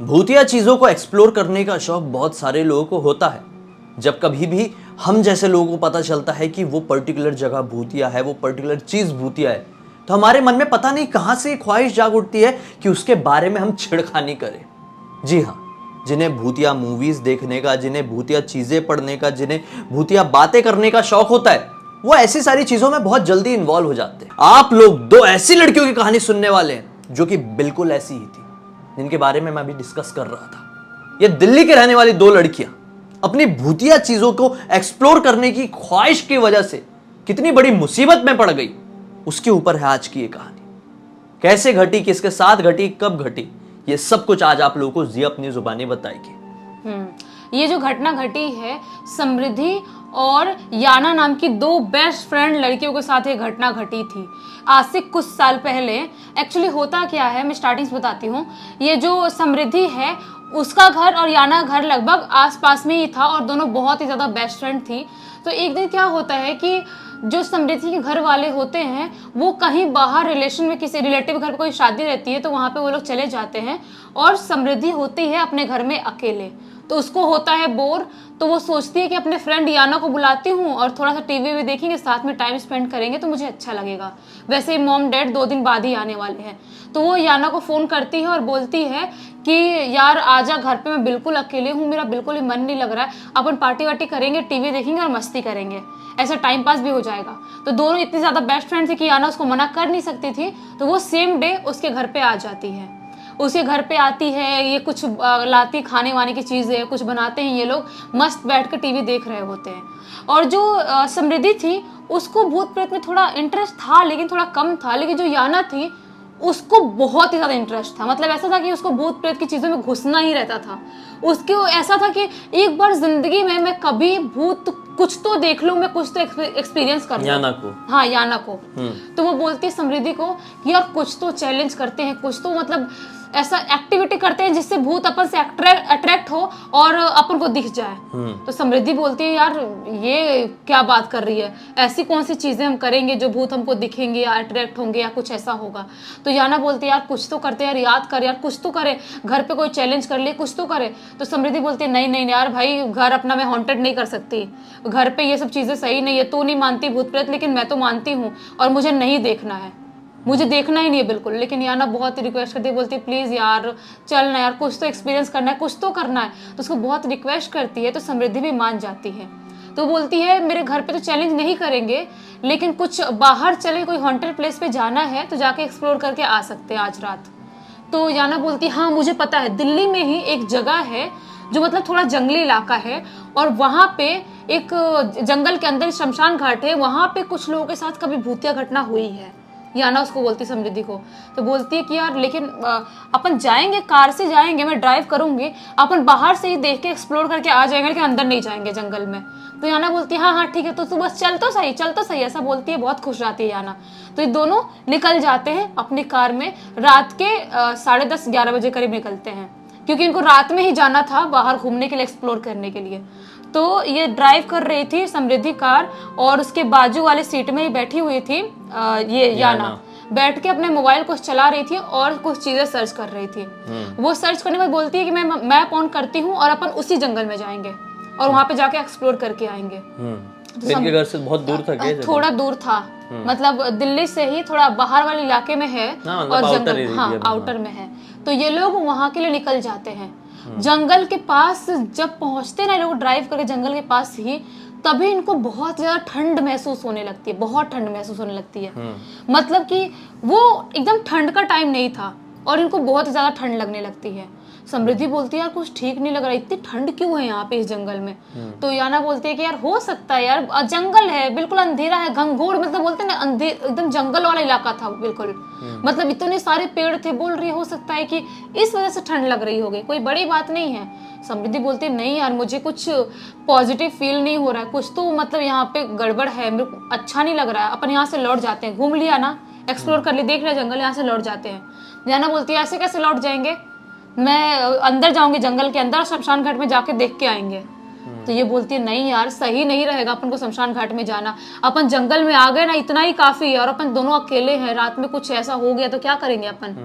भूतिया चीजों को एक्सप्लोर करने का शौक बहुत सारे लोगों को होता है। जब कभी भी हम जैसे लोगों को पता चलता है कि वो पर्टिकुलर जगह भूतिया है, वो पर्टिकुलर चीज भूतिया है, तो हमारे मन में पता नहीं कहां से ख्वाहिश जाग उठती है कि उसके बारे में हम छिड़खानी करें। जी हाँ, जिन्हें भूतिया मूवीज देखने का, जिन्हें भूतिया चीजें पढ़ने का, जिन्हें भूतिया बातें करने का शौक होता है, वो ऐसी सारी चीजों में बहुत जल्दी इन्वॉल्व हो जाते हैं। आप लोग दो ऐसी लड़कियों की कहानी सुनने वाले हैं जो कि बिल्कुल ऐसी ही थी, जिनके बारे में मैं अभी डिस्कस कर रहा था। ये दिल्ली के रहने वाली दो लड़कियां अपनी भूतिया चीजों को एक्सप्लोर करने की ख्वाहिश की वजह से कितनी बड़ी मुसीबत में पड़ गई, उसके ऊपर है आज की ये कहानी। कैसे घटी, किसके साथ घटी, कब घटी, ये सब कुछ आज आप लोगों को जी अपनी जुबानी बताएगी। ये जो घटना घटी है, समृद्धि और याना नाम की दो बेस्ट फ्रेंड लड़कियों के साथ ये घटना घटी थी आज से कुछ साल पहले। एक्चुअली होता क्या है, मैं स्टार्टिंग से बताती हूँ। ये जो समृद्धि है, उसका घर और याना घर लगभग आसपास में ही था और दोनों बहुत ही ज़्यादा बेस्ट फ्रेंड थी। तो एक दिन क्या होता है कि जो समृद्धि के घर वाले होते हैं वो कहीं बाहर रिलेशन में किसी रिलेटिव घर पे कोई शादी रहती है, तो वहाँ पे वो लोग चले जाते हैं और समृद्धि होती है अपने घर में अकेले। तो उसको होता है बोर, तो वो सोचती है कि अपने फ्रेंड याना को बुलाती हूँ और थोड़ा सा टीवी भी देखेंगे, साथ में टाइम स्पेंड करेंगे तो मुझे अच्छा लगेगा। वैसे ही मॉम डैड 2 दिन बाद ही आने वाले हैं, तो वो याना को फ़ोन करती है और बोलती है कि यार आजा घर पे, मैं बिल्कुल अकेले हूँ, मेरा बिल्कुल ही मन नहीं लग रहा है, अपन पार्टी वार्टी करेंगे, टीवी देखेंगे और मस्ती करेंगे, ऐसा टाइम पास भी हो जाएगा। तो दोनों इतनी ज़्यादा बेस्ट फ्रेंड थी कि याना उसको मना कर नहीं सकती थी, तो वो सेम डे उसके घर पे आ जाती है। उसके घर पे आती है, ये कुछ लाती खाने वाने की चीज़ें कुछ बनाते हैं, ये लोग मस्त बैठ कर टीवी देख रहे होते हैं। और जो समृद्धि थी उसको भूत प्रेत में थोड़ा इंटरेस्ट था, लेकिन थोड़ा कम था। लेकिन जो याना थी उसको बहुत ही ज़्यादा इंटरेस्ट था। मतलब ऐसा था कि उसको भूत प्रेत की चीज़ों में घुसना ही रहता था। उसको ऐसा था कि एक बार जिंदगी में मैं कभी भूत कुछ तो देख लूँ, मैं कुछ तो एक्सपीरियंस कर लूँ। याना को, हाँ याना को। तो वो बोलती है समृद्धि को कि यार कुछ तो चैलेंज करते हैं, कुछ तो मतलब ऐसा एक्टिविटी करते हैं जिससे भूत अपन से अट्रैक्ट हो और अपन को दिख जाए। तो समृद्धि बोलती है यार ये क्या बात कर रही है, ऐसी कौन सी चीजें हम करेंगे जो भूत हमको दिखेंगे या अट्रैक्ट होंगे या कुछ ऐसा होगा। तो याना बोलती है यार कुछ तो करते यार, याद कर यार, कुछ तो करे, घर पे कोई चैलेंज कर ले, कुछ तो करे। तो समृद्धि बोलती है नहीं नहीं यार भाई, घर अपना मैं हॉन्टेड नहीं कर सकती, घर पे ये सब चीजें सही नहीं है। तू नहीं मानती भूत प्रेत, लेकिन मैं तो मानती हूँ और मुझे नहीं देखना है, मुझे देखना ही नहीं है बिल्कुल। लेकिन याना बहुत रिक्वेस्ट करती है, बोलती है प्लीज़ यार चल ना यार, कुछ तो एक्सपीरियंस करना है, कुछ तो करना है। तो उसको बहुत रिक्वेस्ट करती है, तो समृद्धि भी मान जाती है। तो बोलती है मेरे घर पे तो चैलेंज नहीं करेंगे, लेकिन कुछ बाहर चले, कोई हॉन्टेड प्लेस पे जाना है तो जाके एक्सप्लोर करके आ सकते हैं आज रात। तो याना बोलती है हाँ मुझे पता है, दिल्ली में ही एक जगह है जो मतलब थोड़ा जंगली इलाका है और वहाँ पे एक जंगल के अंदर शमशान घाट है, वहाँ पे कुछ लोगों के साथ कभी भूतिया घटना हुई है। याना उसको बोलती समृद्धि को। तो बोलती है कि यार लेकिन अपन जाएंगे, कार से जाएंगे, मैं ड्राइव करूंगी, अपन बाहर से ही देख के एक्सप्लोर करके आ जाएंगे, लेकिन अंदर नहीं जाएंगे जंगल में। तो याना बोलती है हाँ हाँ ठीक है, तो तू बस चल तो सही, चल तो सही, ऐसा बोलती है। बहुत खुश रहती है याना। तो ये दोनों निकल जाते हैं अपनी कार में, रात के 10:30-11 बजे करीब निकलते हैं, क्योंकि इनको रात में ही जाना था बाहर घूमने के लिए, एक्सप्लोर करने के लिए। तो ये ड्राइव कर रही थी समृद्धि कार, और उसके बाजू वाले सीट में ही बैठी हुई थी ये याना बैठ के अपने मोबाइल कुछ चला रही थी और कुछ चीजें सर्च कर रही थी। वो सर्च करने के बाद बोलती है कि मैं मैप ऑन करती हूँ और अपन उसी जंगल में जाएंगे और वहां पे जाके एक्सप्लोर करके आएंगे। तो इनके घर से बहुत दूर था क्या? थोड़ा दूर था, मतलब दिल्ली से ही थोड़ा बाहर वाले इलाके में है और जंगल हाँ आउटर में है। तो ये लोग वहां के लिए निकल जाते हैं। जंगल के पास जब पहुंचते ना लोग ड्राइव करके जंगल के पास ही, तभी इनको बहुत ज्यादा ठंड महसूस होने लगती है, बहुत ठंड महसूस होने लगती है। मतलब कि वो एकदम ठंड का टाइम नहीं था और इनको बहुत ज्यादा ठंड लगने लगती है। समृद्धि बोलती है यार कुछ ठीक नहीं लग रहा, इतनी ठंड क्यों है यहाँ पे इस जंगल में। तो याना बोलती है कि यार हो सकता है यार, जंगल है, बिल्कुल अंधेरा है, घंघोर, मतलब बोलते हैं ना एकदम जंगल वाला इलाका था बिल्कुल, मतलब इतने सारे पेड़ थे। बोल रही हो सकता है कि इस वजह से ठंड लग रही होगी, कोई बड़ी बात नहीं है। समृद्धि बोलती है नहीं यार मुझे कुछ पॉजिटिव फील नहीं हो रहा है, कुछ तो मतलब यहाँ पे गड़बड़ है, मेरे को अच्छा नहीं लग रहा है, अपन यहाँ से लौट जाते हैं, घूम लिया ना, एक्सप्लोर कर लिया, देख लिया जंगल, यहाँ से लौट जाते हैं। याना बोलती है ऐसे कैसे लौट जाएंगे, मैं अंदर जाऊंगी जंगल के अंदर, शमशान घाट में जाके देख के आएंगे। तो ये बोलती है नहीं यार सही नहीं रहेगा अपन को शमशान घाट में जाना, अपन जंगल में आ गए ना इतना ही काफी है, और अपन दोनों अकेले हैं, रात में कुछ ऐसा हो गया तो क्या करेंगे अपन।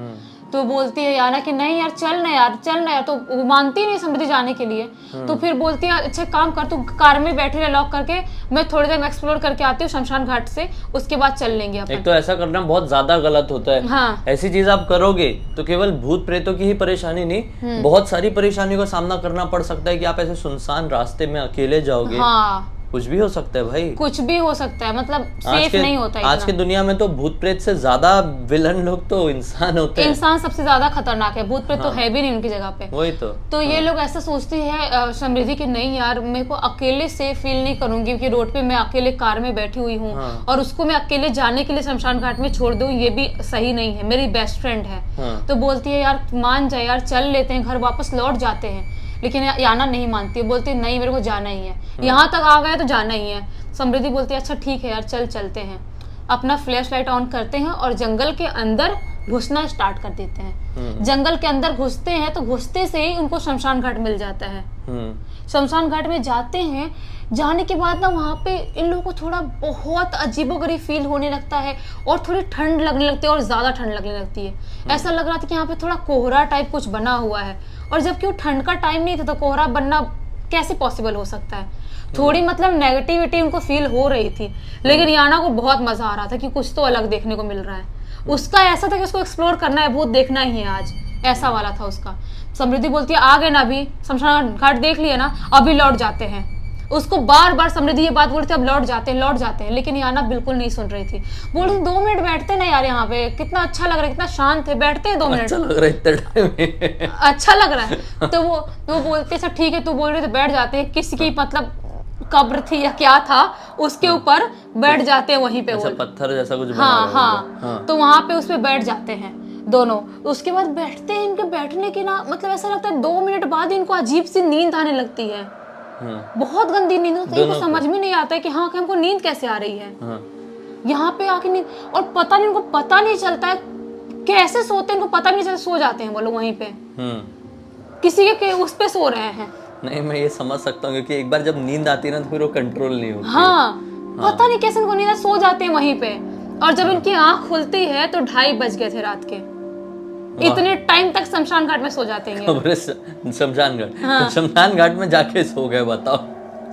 तो बोलती है याना कि नहीं यार चल ना यार चल ना यार, तो वो मानती नहीं समृद्धि जाने के लिए। तो फिर बोलती है अच्छा काम कर, तू कार में बैठी रह लॉक करके, मैं थोड़ी देर में एक्सप्लोर करके आती हूँ शमशान घाट से, उसके बाद चल लेंगे अपन। एक तो ऐसा करना बहुत ज्यादा गलत होता है। हाँ। ऐसी चीज आप करोगे तो केवल भूत प्रेतों की ही परेशानी नहीं, बहुत सारी परेशानियों का सामना करना पड़ सकता है कि आप ऐसे सुनसान रास्ते में अकेले जाओगे। हाँ, कुछ भी हो सकता है भाई, कुछ भी हो सकता है, मतलब सेफ नहीं होता आज के दुनिया में तो भूत प्रेत से ज्यादा विलन लोग तो इंसान होते हैं। इंसान सबसे ज्यादा खतरनाक है, भूत प्रेत तो है भी नहीं उनकी जगह पे। वही तो ये लोग ऐसा सोचती है समृद्धि कि नहीं यार मेरे को अकेले सेफ फील नहीं करूंगी, क्योंकि रोड पे मैं अकेले कार में बैठी हुई हूँ और उसको मैं अकेले जाने के लिए शमशान घाट में छोड़ दूं, ये भी सही नहीं है, मेरी बेस्ट फ्रेंड है। तो बोलती है यार मान जाए यार, चल लेते हैं, घर वापस लौट जाते हैं। लेकिन याना नहीं मानती है, बोलती नहीं मेरे को जाना ही है, यहाँ तक आ गए तो जाना ही है। समृद्धि बोलती है अच्छा ठीक है यार चल चलते हैं। अपना फ्लैश लाइट ऑन करते हैं और जंगल के अंदर घुसना स्टार्ट कर देते हैं। जंगल के अंदर घुसते हैं तो घुसते से ही उनको शमशान घाट मिल जाता है। शमशान घाट में जाते हैं, जाने के बाद ना वहाँ पे इन लोगों को थोड़ा बहुत अजीबोगरीब फील होने लगता है और थोड़ी ठंड लगने लगती है और ज़्यादा ठंड लगने लगती है। ऐसा लग रहा था कि यहाँ पे थोड़ा कोहरा टाइप कुछ बना हुआ है, और जबकि वो ठंड का टाइम नहीं था तो कोहरा बनना कैसे पॉसिबल हो सकता है। थोड़ी मतलब नेगेटिविटी उनको फील हो रही थी, लेकिन याना को बहुत मजा आ रहा था कि कुछ तो अलग देखने को मिल रहा है। उसका ऐसा था कि उसको एक्सप्लोर करना है, भूत देखना ही है आज, ऐसा वाला था उसका। समृद्धि बोलती है आ गए ना अभी, शमशान घाट देख लिया ना, अभी लौट जाते हैं। उसको बार बार समृद्धि ये बात बोलती है अब लौट जाते हैं, लेकिन याना बिल्कुल नहीं सुन रही थी। बोल रही 2 मिनट बैठते ना यार, यहाँ पे कितना अच्छा लग रहा है, कितना शांत है, बैठते हैं 2 मिनट। अच्छा लग रहा है इतना टाइम अच्छा लग रहा है। तो वो बोलते अच्छा ठीक है तू बोल रही तो बैठ जाते हैं, किसी की मतलब कब्र थी या क्या था उसके ऊपर बैठ जाते हैं वहीं पे। अच्छा, पत्थर जैसा कुछ बना हाँ हुआ हाँ, हाँ। तो वहां पे उस पे बैठ जाते हैं दोनों। उसके बाद बैठते हैं, इनके बैठने की ना मतलब ऐसा लगता है 2 मिनट बाद इनको अजीब सी नींद आने लगती है। बहुत गंदी नींद होती है, इनको समझ में नहीं आता है कि हाँ कि हमको नींद कैसे आ रही है। यहाँ पे आके नींद, और पता नहीं, इनको पता नहीं चलता है कैसे सोते हैं, इनको पता नहीं चलता, सो जाते हैं वो लोग वहीं पे, किसी के उस पे सो रहे हैं। नहीं मैं ये समझ सकता हूँ, क्योंकि एक बार जब नींद आती है ना तो फिर वो कंट्रोल नहीं होती। हाँ, पता नहीं कैसे इनको नींद, सो जाते हैं वहीं पे। और जब इनकी आंख खुलती है तो 2:30 बज गए थे रात के। इतने टाइम तक शमशान घाट में सो जाते हैं। शमशान घाट, तो शमशान घाट में जाके सो गए, बताओ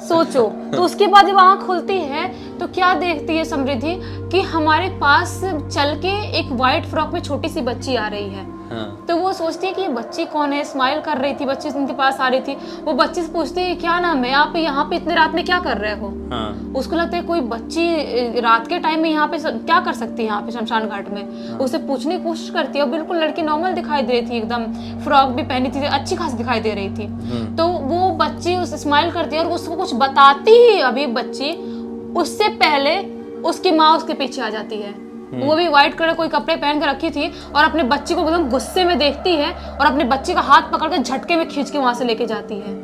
सोचो। तो उसके बाद जब आंख खुलती है तो क्या देखती है समृद्धि कि हमारे पास चल के एक व्हाइट फ्रॉक में छोटी सी बच्ची आ रही है। तो वो सोचती है कि ये बच्ची कौन है, स्माइल कर रही थी, बच्ची उनके पास आ रही थी। वो बच्ची से पूछती है क्या नाम है, आप यहाँ पे इतने रात में क्या कर रहे हो। उसको लगता है कोई बच्ची रात के टाइम में यहाँ पे क्या कर सकती है, यहाँ पे शमशान घाट में। उसे पूछने की कोशिश करती है, और बिल्कुल लड़की नॉर्मल दिखाई दे रही थी, एकदम फ्रॉक भी पहनी थी, अच्छी खासी दिखाई दे रही थी। तो वो बच्ची उस स्माइल करती है और उसको कुछ बताती ही अभी बच्ची, उससे पहले उसकी माँ उसके पीछे आ जाती है। वो भी व्हाइट कलर कोई कपड़े पहन के रखी थी और अपने बच्चे को एकदम गुस्से में देखती है और अपने बच्चे का हाथ पकड़ के झटके में खींच के वहां से लेके जाती है।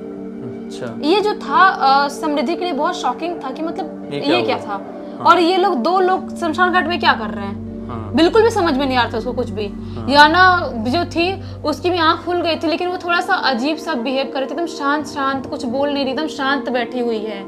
अच्छा। ये जो था समृद्धि के लिए बहुत शॉकिंग था कि मतलब ये क्या था। और ये लोग 2 लोग शमशान घाट में क्या कर रहे हैं, बिल्कुल भी समझ में नहीं आ रहा था उसको कुछ भी। याना जो थी उसकी भी आंख खुल गई थी, लेकिन वो थोड़ा सा अजीब सा बिहेव कर रही थी, एकदम शांत, कुछ बोल नहीं रही, एकदम शांत बैठी हुई है।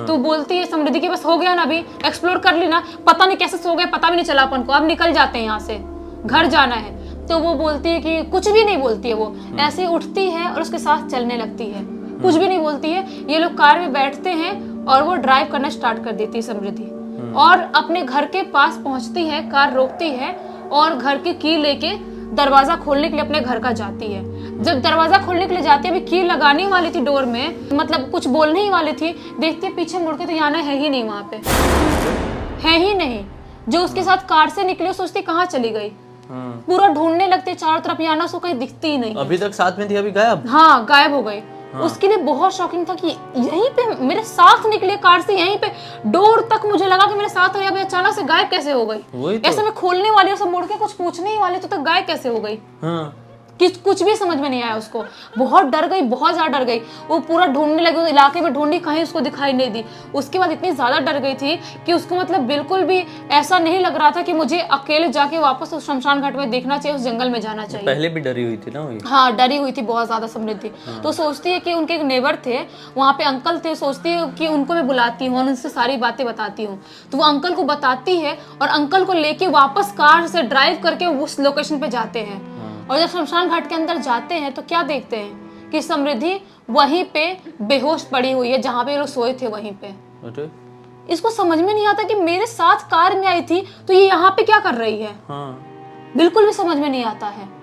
तो बोलती है समृद्धि के बस हो गया ना, अभी एक्सप्लोर कर ली ना, पता नहीं कैसे सो गए, पता भी नहीं चला अपन को, अब निकल जाते हैं यहाँ से, घर जाना है। तो वो बोलती है कि कुछ भी नहीं बोलती है, वो ऐसे उठती है और उसके साथ चलने लगती है, कुछ भी नहीं बोलती है। ये लोग कार में बैठते हैं और वो ड्राइव करना स्टार्ट कर देती है समृद्धि, और अपने घर के पास पहुंचती है, कार रोकती है और घर की की लेके दरवाजा खोलने के लिए अपने घर का जाती है। जब दरवाजा खोलने के लिए जाती है, अभी की लगाने वाली थी डोर में, मतलब कुछ बोलने ही वाली थी, देखते हैं पीछे मुड़ के तो याना है ही नहीं वहां पे, है ही नहीं। जो उसके साथ कार से निकली सोचती कहाँ चली गई, पूरा ढूंढने लगते चारों तरफ, याना उसको कहीं दिखती ही नहीं। अभी तक साथ में थी, अभी गायब। हाँ, गायब हो गई। उसके लिए बहुत शॉकिंग था कि यहीं पे मेरे साथ निकले कार से, यहीं पे डोर तक मुझे लगा कि मेरे साथ है, अभी अचानक से गायब कैसे हो गई। ऐसे में खोलने वाली और सब मुड़ के कुछ पूछने ही वाले तो गायब कैसे हो गई। कुछ भी समझ में नहीं आया उसको। बहुत डर गई, बहुत ज्यादा डर गई। वो पूरा ढूंढने लगी, उस इलाके में ढूंढी, कहीं उसको दिखाई नहीं दी। उसके बाद इतनी ज्यादा डर गई थी कि उसको मतलब बिल्कुल भी ऐसा नहीं लग रहा था कि मुझे अकेले जाके वापस उस शमशान घाट में देखना चाहिए, उस जंगल में जाना चाहिए। पहले भी डरी हुई थी ना वो। हाँ, डरी हुई थी बहुत ज्यादा समृद्धि। तो सोचती है कि उनके एक नेबर थे वहाँ पे, अंकल थे, सोचती है कि उनको मैं बुलाती हूँ और उनसे सारी बातें बताती हूँ। तो वो अंकल को बताती है और अंकल को लेके वापस कार से ड्राइव करके उस लोकेशन पे जाते हैं। और जब शमशान घाट के अंदर जाते हैं तो क्या देखते हैं कि समृद्धि वहीं पे बेहोश पड़ी हुई है, जहां पे ये लोग सोए थे वहीं पे। अरे इसको समझ में नहीं आता कि मेरे साथ कार में आई थी तो ये यहाँ पे क्या कर रही है। हाँ, बिल्कुल भी समझ में नहीं आता है।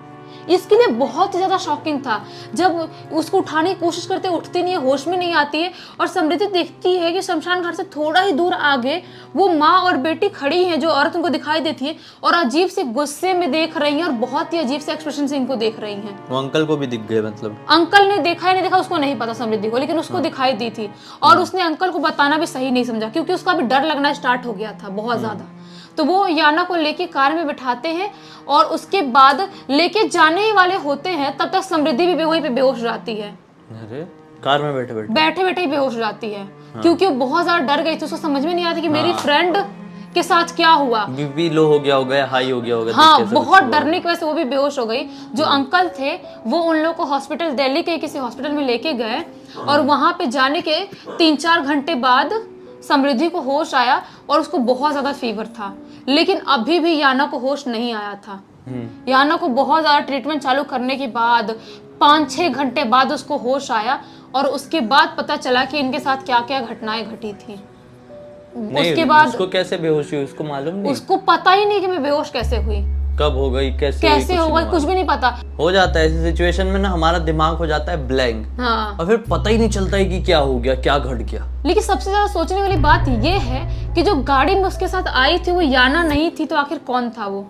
इसके लिए बहुत ही ज्यादा शॉकिंग था। जब उसको उठाने की कोशिश करते उठती नहीं है, होश में नहीं आती है, और समृद्धि देखती है कि शमशान घाट से थोड़ा ही दूर आगे वो माँ और बेटी खड़ी हैं, जो औरत उनको दिखाई देती है, और अजीब से गुस्से में देख रही हैं और बहुत ही अजीब से एक्सप्रेशन से इनको देख रही हैं। वो अंकल को भी दिख गए मतलब? अंकल ने देखा है नहीं देखा उसको नहीं पता समृद्धि को, लेकिन उसको दिखाई दी थी, और उसने अंकल को बताना भी सही नहीं समझा, क्योंकि उसका भी डर लगना स्टार्ट हो गया था बहुत ज्यादा। तो वो याना को लेके कार में बिठाते हैं, और उसके बाद लेके जाने ही वाले होते हैं, तब तक समृद्धि भी वहीं पे बेहोश जाती है। अरे कार में बैठे बैठे ही बेहोश जाती है। क्योंकि वो बहुत ज्यादा डर गई थी, उसको समझ में नहीं आता कि मेरी फ्रेंड के साथ क्या हुआ। बीपी लो हो गया होगा, हाई हो गया होगा। हाँ, बहुत डरने की वजह से वो भी बेहोश हो गई। जो अंकल थे वो उन लोग को हॉस्पिटल, दिल्ली के किसी हॉस्पिटल में लेके गए, और वहां पे जाने के 3-4 घंटे बाद समृद्धि को होश आया, और उसको बहुत ज्यादा फीवर था, लेकिन अभी भी याना को होश नहीं आया था। याना को बहुत ज्यादा ट्रीटमेंट चालू करने के बाद 5-6 घंटे बाद उसको होश आया, और उसके बाद पता चला कि इनके साथ क्या क्या घटनाएं घटी थी। उसके बाद उसको कैसे बेहोशी हुई उसको मालूम नहीं? उसको पता ही नहीं कि मैं बेहोश कैसे हुई, कब हो गई, कैसे हो गई, कुछ भी नहीं पता। हो जाता है ऐसी सिचुएशन में ना, हमारा दिमाग हो जाता है ब्लैंक। हाँ। और फिर पता ही नहीं चलता है कि क्या हो गया, क्या घट गया। लेकिन सबसे ज्यादा सोचने वाली बात ये है कि जो गाड़ी में उसके साथ आई थी वो याना नहीं थी, तो आखिर कौन था वो?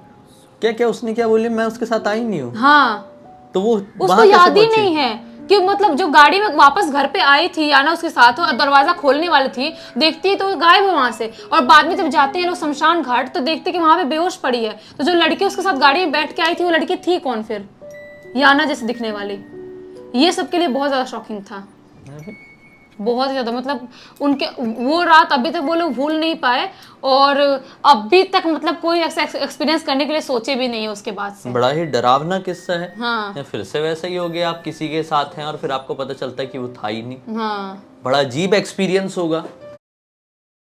क्या उसने क्या बोली, मैं उसके साथ आई नहीं हूँ? हाँ, तो वो उसको याद ही नहीं है कि मतलब जो गाड़ी में वापस घर पे आई थी याना उसके साथ, और दरवाजा खोलने वाली थी, देखती है तो वो गायब है वहां से। और बाद में जब जाते हैं लोग शमशान घाट तो देखते कि वहां पे बेहोश पड़ी है। तो जो लड़की उसके साथ गाड़ी में बैठ के आई थी वो लड़की थी कौन फिर? याना जैसे दिखने वाली। ये सबके लिए बहुत ज्यादा शॉकिंग था, बहुत ज्यादा। मतलब उनके वो रात अभी तक वो लोग भूल नहीं पाए, और अभी तक मतलब कोई ऐसा एक्सपीरियंस करने के लिए सोचे भी नहीं है उसके बाद से। बड़ा ही डरावना किस्सा है। हाँ। या फिर से वैसा ही हो गया, आप किसी के साथ हैं और फिर आपको पता चलता है कि वो था ही नहीं। हाँ, बड़ा अजीब एक्सपीरियंस होगा।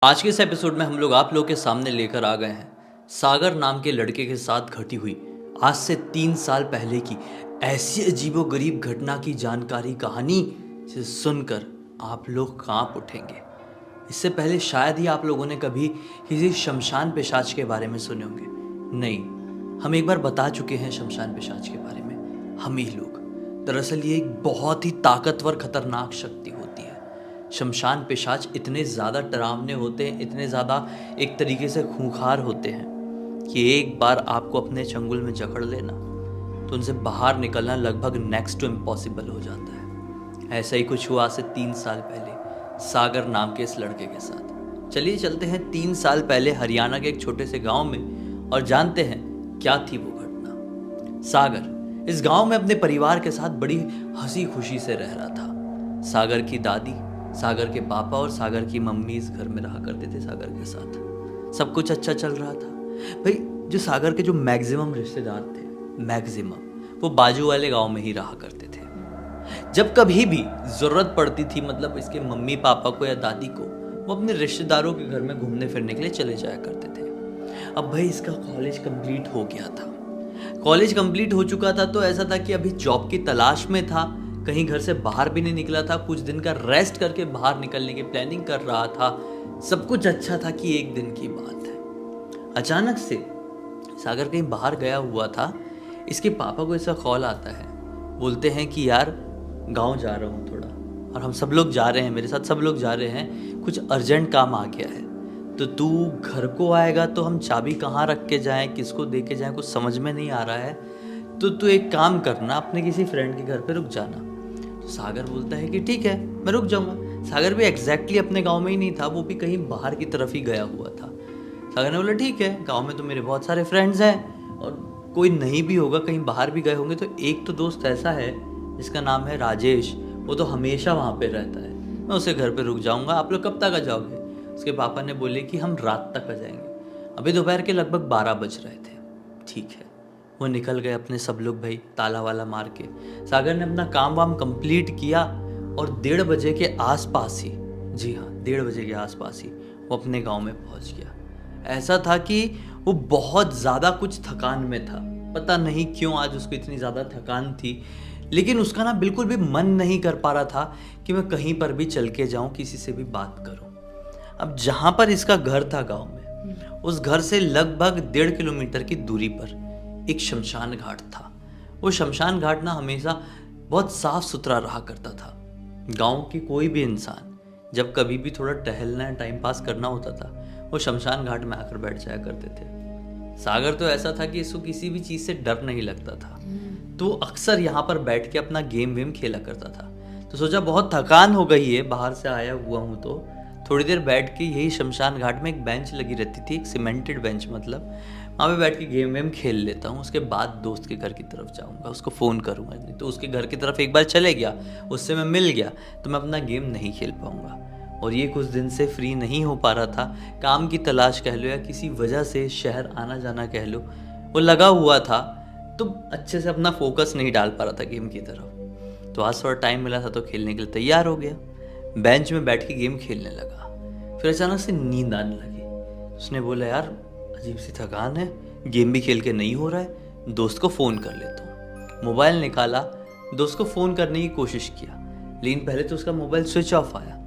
आज के इस एपिसोड में हम लोग आप लोग के सामने लेकर आ गए हैं सागर नाम के लड़के के साथ घटी हुई आज से 3 साल पहले की ऐसी अजीबोगरीब घटना की जानकारी, कहानी से सुनकर आप लोग कांप उठेंगे। इससे पहले शायद ही आप लोगों ने कभी किसी शमशान पिशाच के बारे में सुने होंगे। नहीं, हम एक बार बता चुके हैं शमशान पिशाच के बारे में, हम ही लोग। दरअसल ये एक बहुत ही ताकतवर खतरनाक शक्ति होती है। शमशान पिशाच इतने ज़्यादा डरावने होते हैं, इतने ज़्यादा एक तरीके से खूंखार होते हैं कि एक बार आपको अपने चंगुल में जकड़ लेना तो उनसे बाहर निकलना लगभग नेक्स्ट टू इम्पॉसिबल हो जाता है। ऐसा ही कुछ हुआ से 3 साल पहले सागर नाम के इस लड़के के साथ। चलिए चलते हैं 3 साल पहले हरियाणा के एक छोटे से गांव में और जानते हैं क्या थी वो घटना। सागर इस गांव में अपने परिवार के साथ बड़ी हंसी खुशी से रह रहा था। सागर की दादी, सागर के पापा और सागर की मम्मी इस घर में रहा करते थे सागर के साथ। सब कुछ अच्छा चल रहा था। भाई जो सागर के जो मैक्सिमम रिश्तेदार थे, वो बाजू वाले गांव में ही रहा करते थे। जब कभी भी जरूरत पड़ती थी, मतलब इसके मम्मी पापा को या दादी को, वो अपने रिश्तेदारों के घर में घूमने फिरने के लिए चले जाया करते थे। अब भाई इसका कॉलेज कंप्लीट हो गया था। कॉलेज कंप्लीट हो चुका था तो ऐसा था कि अभी जॉब की तलाश में था, कहीं घर से बाहर भी नहीं निकला था, कुछ दिन का रेस्ट करके बाहर निकलने की प्लानिंग कर रहा था। सब कुछ अच्छा था कि एक दिन की बात है, अचानक से सागर कहीं बाहर गया हुआ था। इसके पापा को ऐसा कॉल आता है, बोलते हैं कि यार गांव जा रहा हूँ थोड़ा, और हम सब लोग जा रहे हैं, मेरे साथ सब लोग जा रहे हैं, कुछ अर्जेंट काम आ गया है, तो तू घर को आएगा तो हम चाबी कहाँ रख के जाएं, किसको दे के जाएं, कुछ समझ में नहीं आ रहा है, तो तू एक काम करना, अपने किसी फ्रेंड के घर पे रुक जाना। तो सागर बोलता है कि ठीक है मैं रुक जाऊँगा। सागर भी एग्जैक्टली अपने गाँव में ही नहीं था, वो भी कहीं बाहर की तरफ ही गया हुआ था। सागर ने बोला ठीक है, गाँव में तो मेरे बहुत सारे फ्रेंड्स हैं और कोई नहीं भी होगा, कहीं बाहर भी गए होंगे, तो एक तो दोस्त ऐसा है जिसका नाम है राजेश, वो तो हमेशा वहाँ पे रहता है, मैं उसे घर पे रुक जाऊँगा। आप लोग कब तक आ जाओगे? उसके पापा ने बोले कि हम रात तक आ जाएंगे। अभी दोपहर के लगभग 12 बज रहे थे। ठीक है, वो निकल गए अपने सब लोग भाई ताला वाला मार के। सागर ने अपना काम वाम कंप्लीट किया और 1:30 बजे के आसपास ही, जी हाँ 1:30 बजे के आसपास ही वो अपने गाँव में पहुँच गया। ऐसा था कि वो बहुत ज़्यादा कुछ थकान में था, पता नहीं क्यों आज उसको इतनी ज़्यादा थकान थी, लेकिन उसका ना बिल्कुल भी मन नहीं कर पा रहा था कि मैं कहीं पर भी चल के जाऊं, किसी से भी बात करूं। अब जहां पर इसका घर था गांव में, उस घर से लगभग 1.5 किलोमीटर की दूरी पर एक शमशान घाट था। वो शमशान घाट ना हमेशा बहुत साफ सुथरा रहा करता था। गांव की कोई भी इंसान जब कभी भी थोड़ा टहलना या टाइम पास करना होता था, वो शमशान घाट में आकर बैठ जाया करते थे। सागर तो ऐसा था कि इसको किसी भी चीज़ से डर नहीं लगता था, तो अक्सर यहाँ पर बैठ के अपना गेम वेम खेला करता था। तो सोचा बहुत थकान हो गई है, बाहर से आया हुआ हूँ, तो थोड़ी देर बैठ के यही शमशान घाट में एक बेंच लगी रहती थी, एक सीमेंटेड बेंच, मतलब वहाँ पे बैठ के गेम वेम खेल लेता हूँ। उसके बाद दोस्त के घर की तरफ जाऊँगा, उसको फ़ोन करूँगा। नहीं तो उसके घर की तरफ एक बार चले गया, उससे मैं मिल गया, तो मैं अपना गेम नहीं खेल पाऊँगा। और ये कुछ दिन से फ्री नहीं हो पा रहा था, काम की तलाश कह लो या किसी वजह से शहर आना जाना कह लो, वो लगा हुआ था, तो अच्छे से अपना फोकस नहीं डाल पा रहा था गेम की तरफ। तो आज थोड़ा टाइम मिला था तो खेलने के लिए तैयार हो गया, बेंच में बैठ के गेम खेलने लगा। फिर अचानक से नींद आने लगी। उसने बोला यार अजीब सी थकान है, गेम भी खेल के नहीं हो रहा है, दोस्त को फ़ोन कर लेता हूँ। मोबाइल निकाला, दोस्त को फ़ोन करने की कोशिश किया, लेकिन पहले तो उसका मोबाइल स्विच ऑफ आया।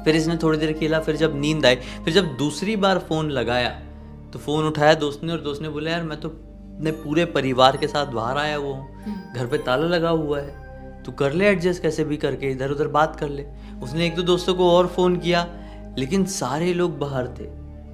फिर इसने थोड़ी देर खेला, फिर जब नींद आई, फिर जब दूसरी बार फ़ोन लगाया तो फ़ोन उठाया दोस्त ने, और दोस्त ने बोला यार मैं तो अपने पूरे परिवार के साथ बाहर आया हुआ हूँ, घर पे ताला लगा हुआ है, तू कर ले एडजस्ट कैसे भी करके, इधर उधर बात कर ले। उसने 1-2 दोस्तों को और फ़ोन किया, लेकिन सारे लोग बाहर थे।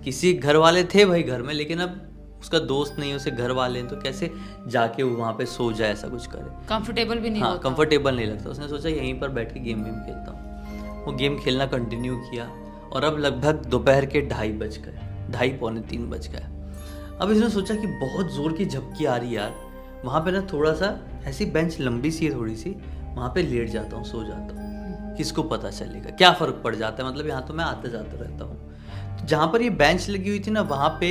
किसी घर वाले थे भाई घर में, लेकिन अब उसका दोस्त नहीं, उसे घर वाले हैं, तो कैसे जाके वो वहाँ पे सो जाए, ऐसा कुछ करे, कंफर्टेबल भी नहीं हाँ होता। कंफर्टेबल नहीं लगता। उसने सोचा यहीं पर बैठ के गेम वेम खेलता हूँ। वो गेम खेलना कंटिन्यू किया, और अब लगभग दोपहर के 2:30 बज गए, 2:30 पौने 3 बज गए। अब इसने सोचा कि बहुत ज़ोर की झपकी आ रही यार, वहाँ पे ना थोड़ा सा ऐसी बेंच लंबी सी है थोड़ी सी, वहाँ पे लेट जाता हूँ, सो जाता हूँ, किसको पता चलेगा, क्या फ़र्क पड़ जाता है, मतलब यहाँ तो मैं आते जाता रहता हूँ। तो जहाँ पर ये बेंच लगी हुई थी ना, वहाँ पे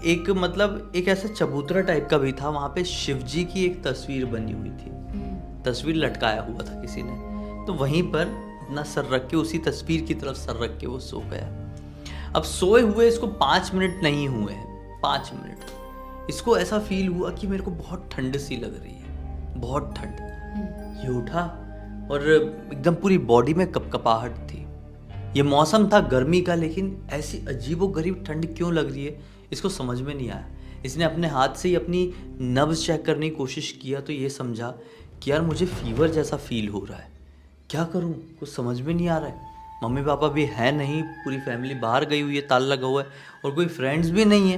एक मतलब एक ऐसा चबूतरा टाइप का भी था, वहाँ पे शिव जी की एक तस्वीर बनी हुई थी, तस्वीर लटकाया हुआ था किसी ने। तो वहीं पर अपना सर रख के, उसी तस्वीर की तरफ सर रख के वो सो गया। अब सोए हुए इसको 5 मिनट नहीं हुए हैं, 5 मिनट इसको ऐसा फील हुआ कि मेरे को बहुत ठंड सी लग रही है, बहुत ठंड। ये उठा और एकदम पूरी बॉडी में कपकपाहट थी। ये मौसम था गर्मी का, लेकिन ऐसी अजीबोगरीब ठंड क्यों लग रही है इसको समझ में नहीं आया। इसने अपने हाथ से ही अपनी नब्ज़ चेक करने की कोशिश किया, तो ये समझा कि यार मुझे फीवर जैसा फील हो रहा है, क्या करूं, कुछ समझ में नहीं आ रहा है। मम्मी पापा भी है नहीं, पूरी फैमिली बाहर गई हुई है, ताला लगा हुआ है, और कोई फ्रेंड्स भी नहीं है।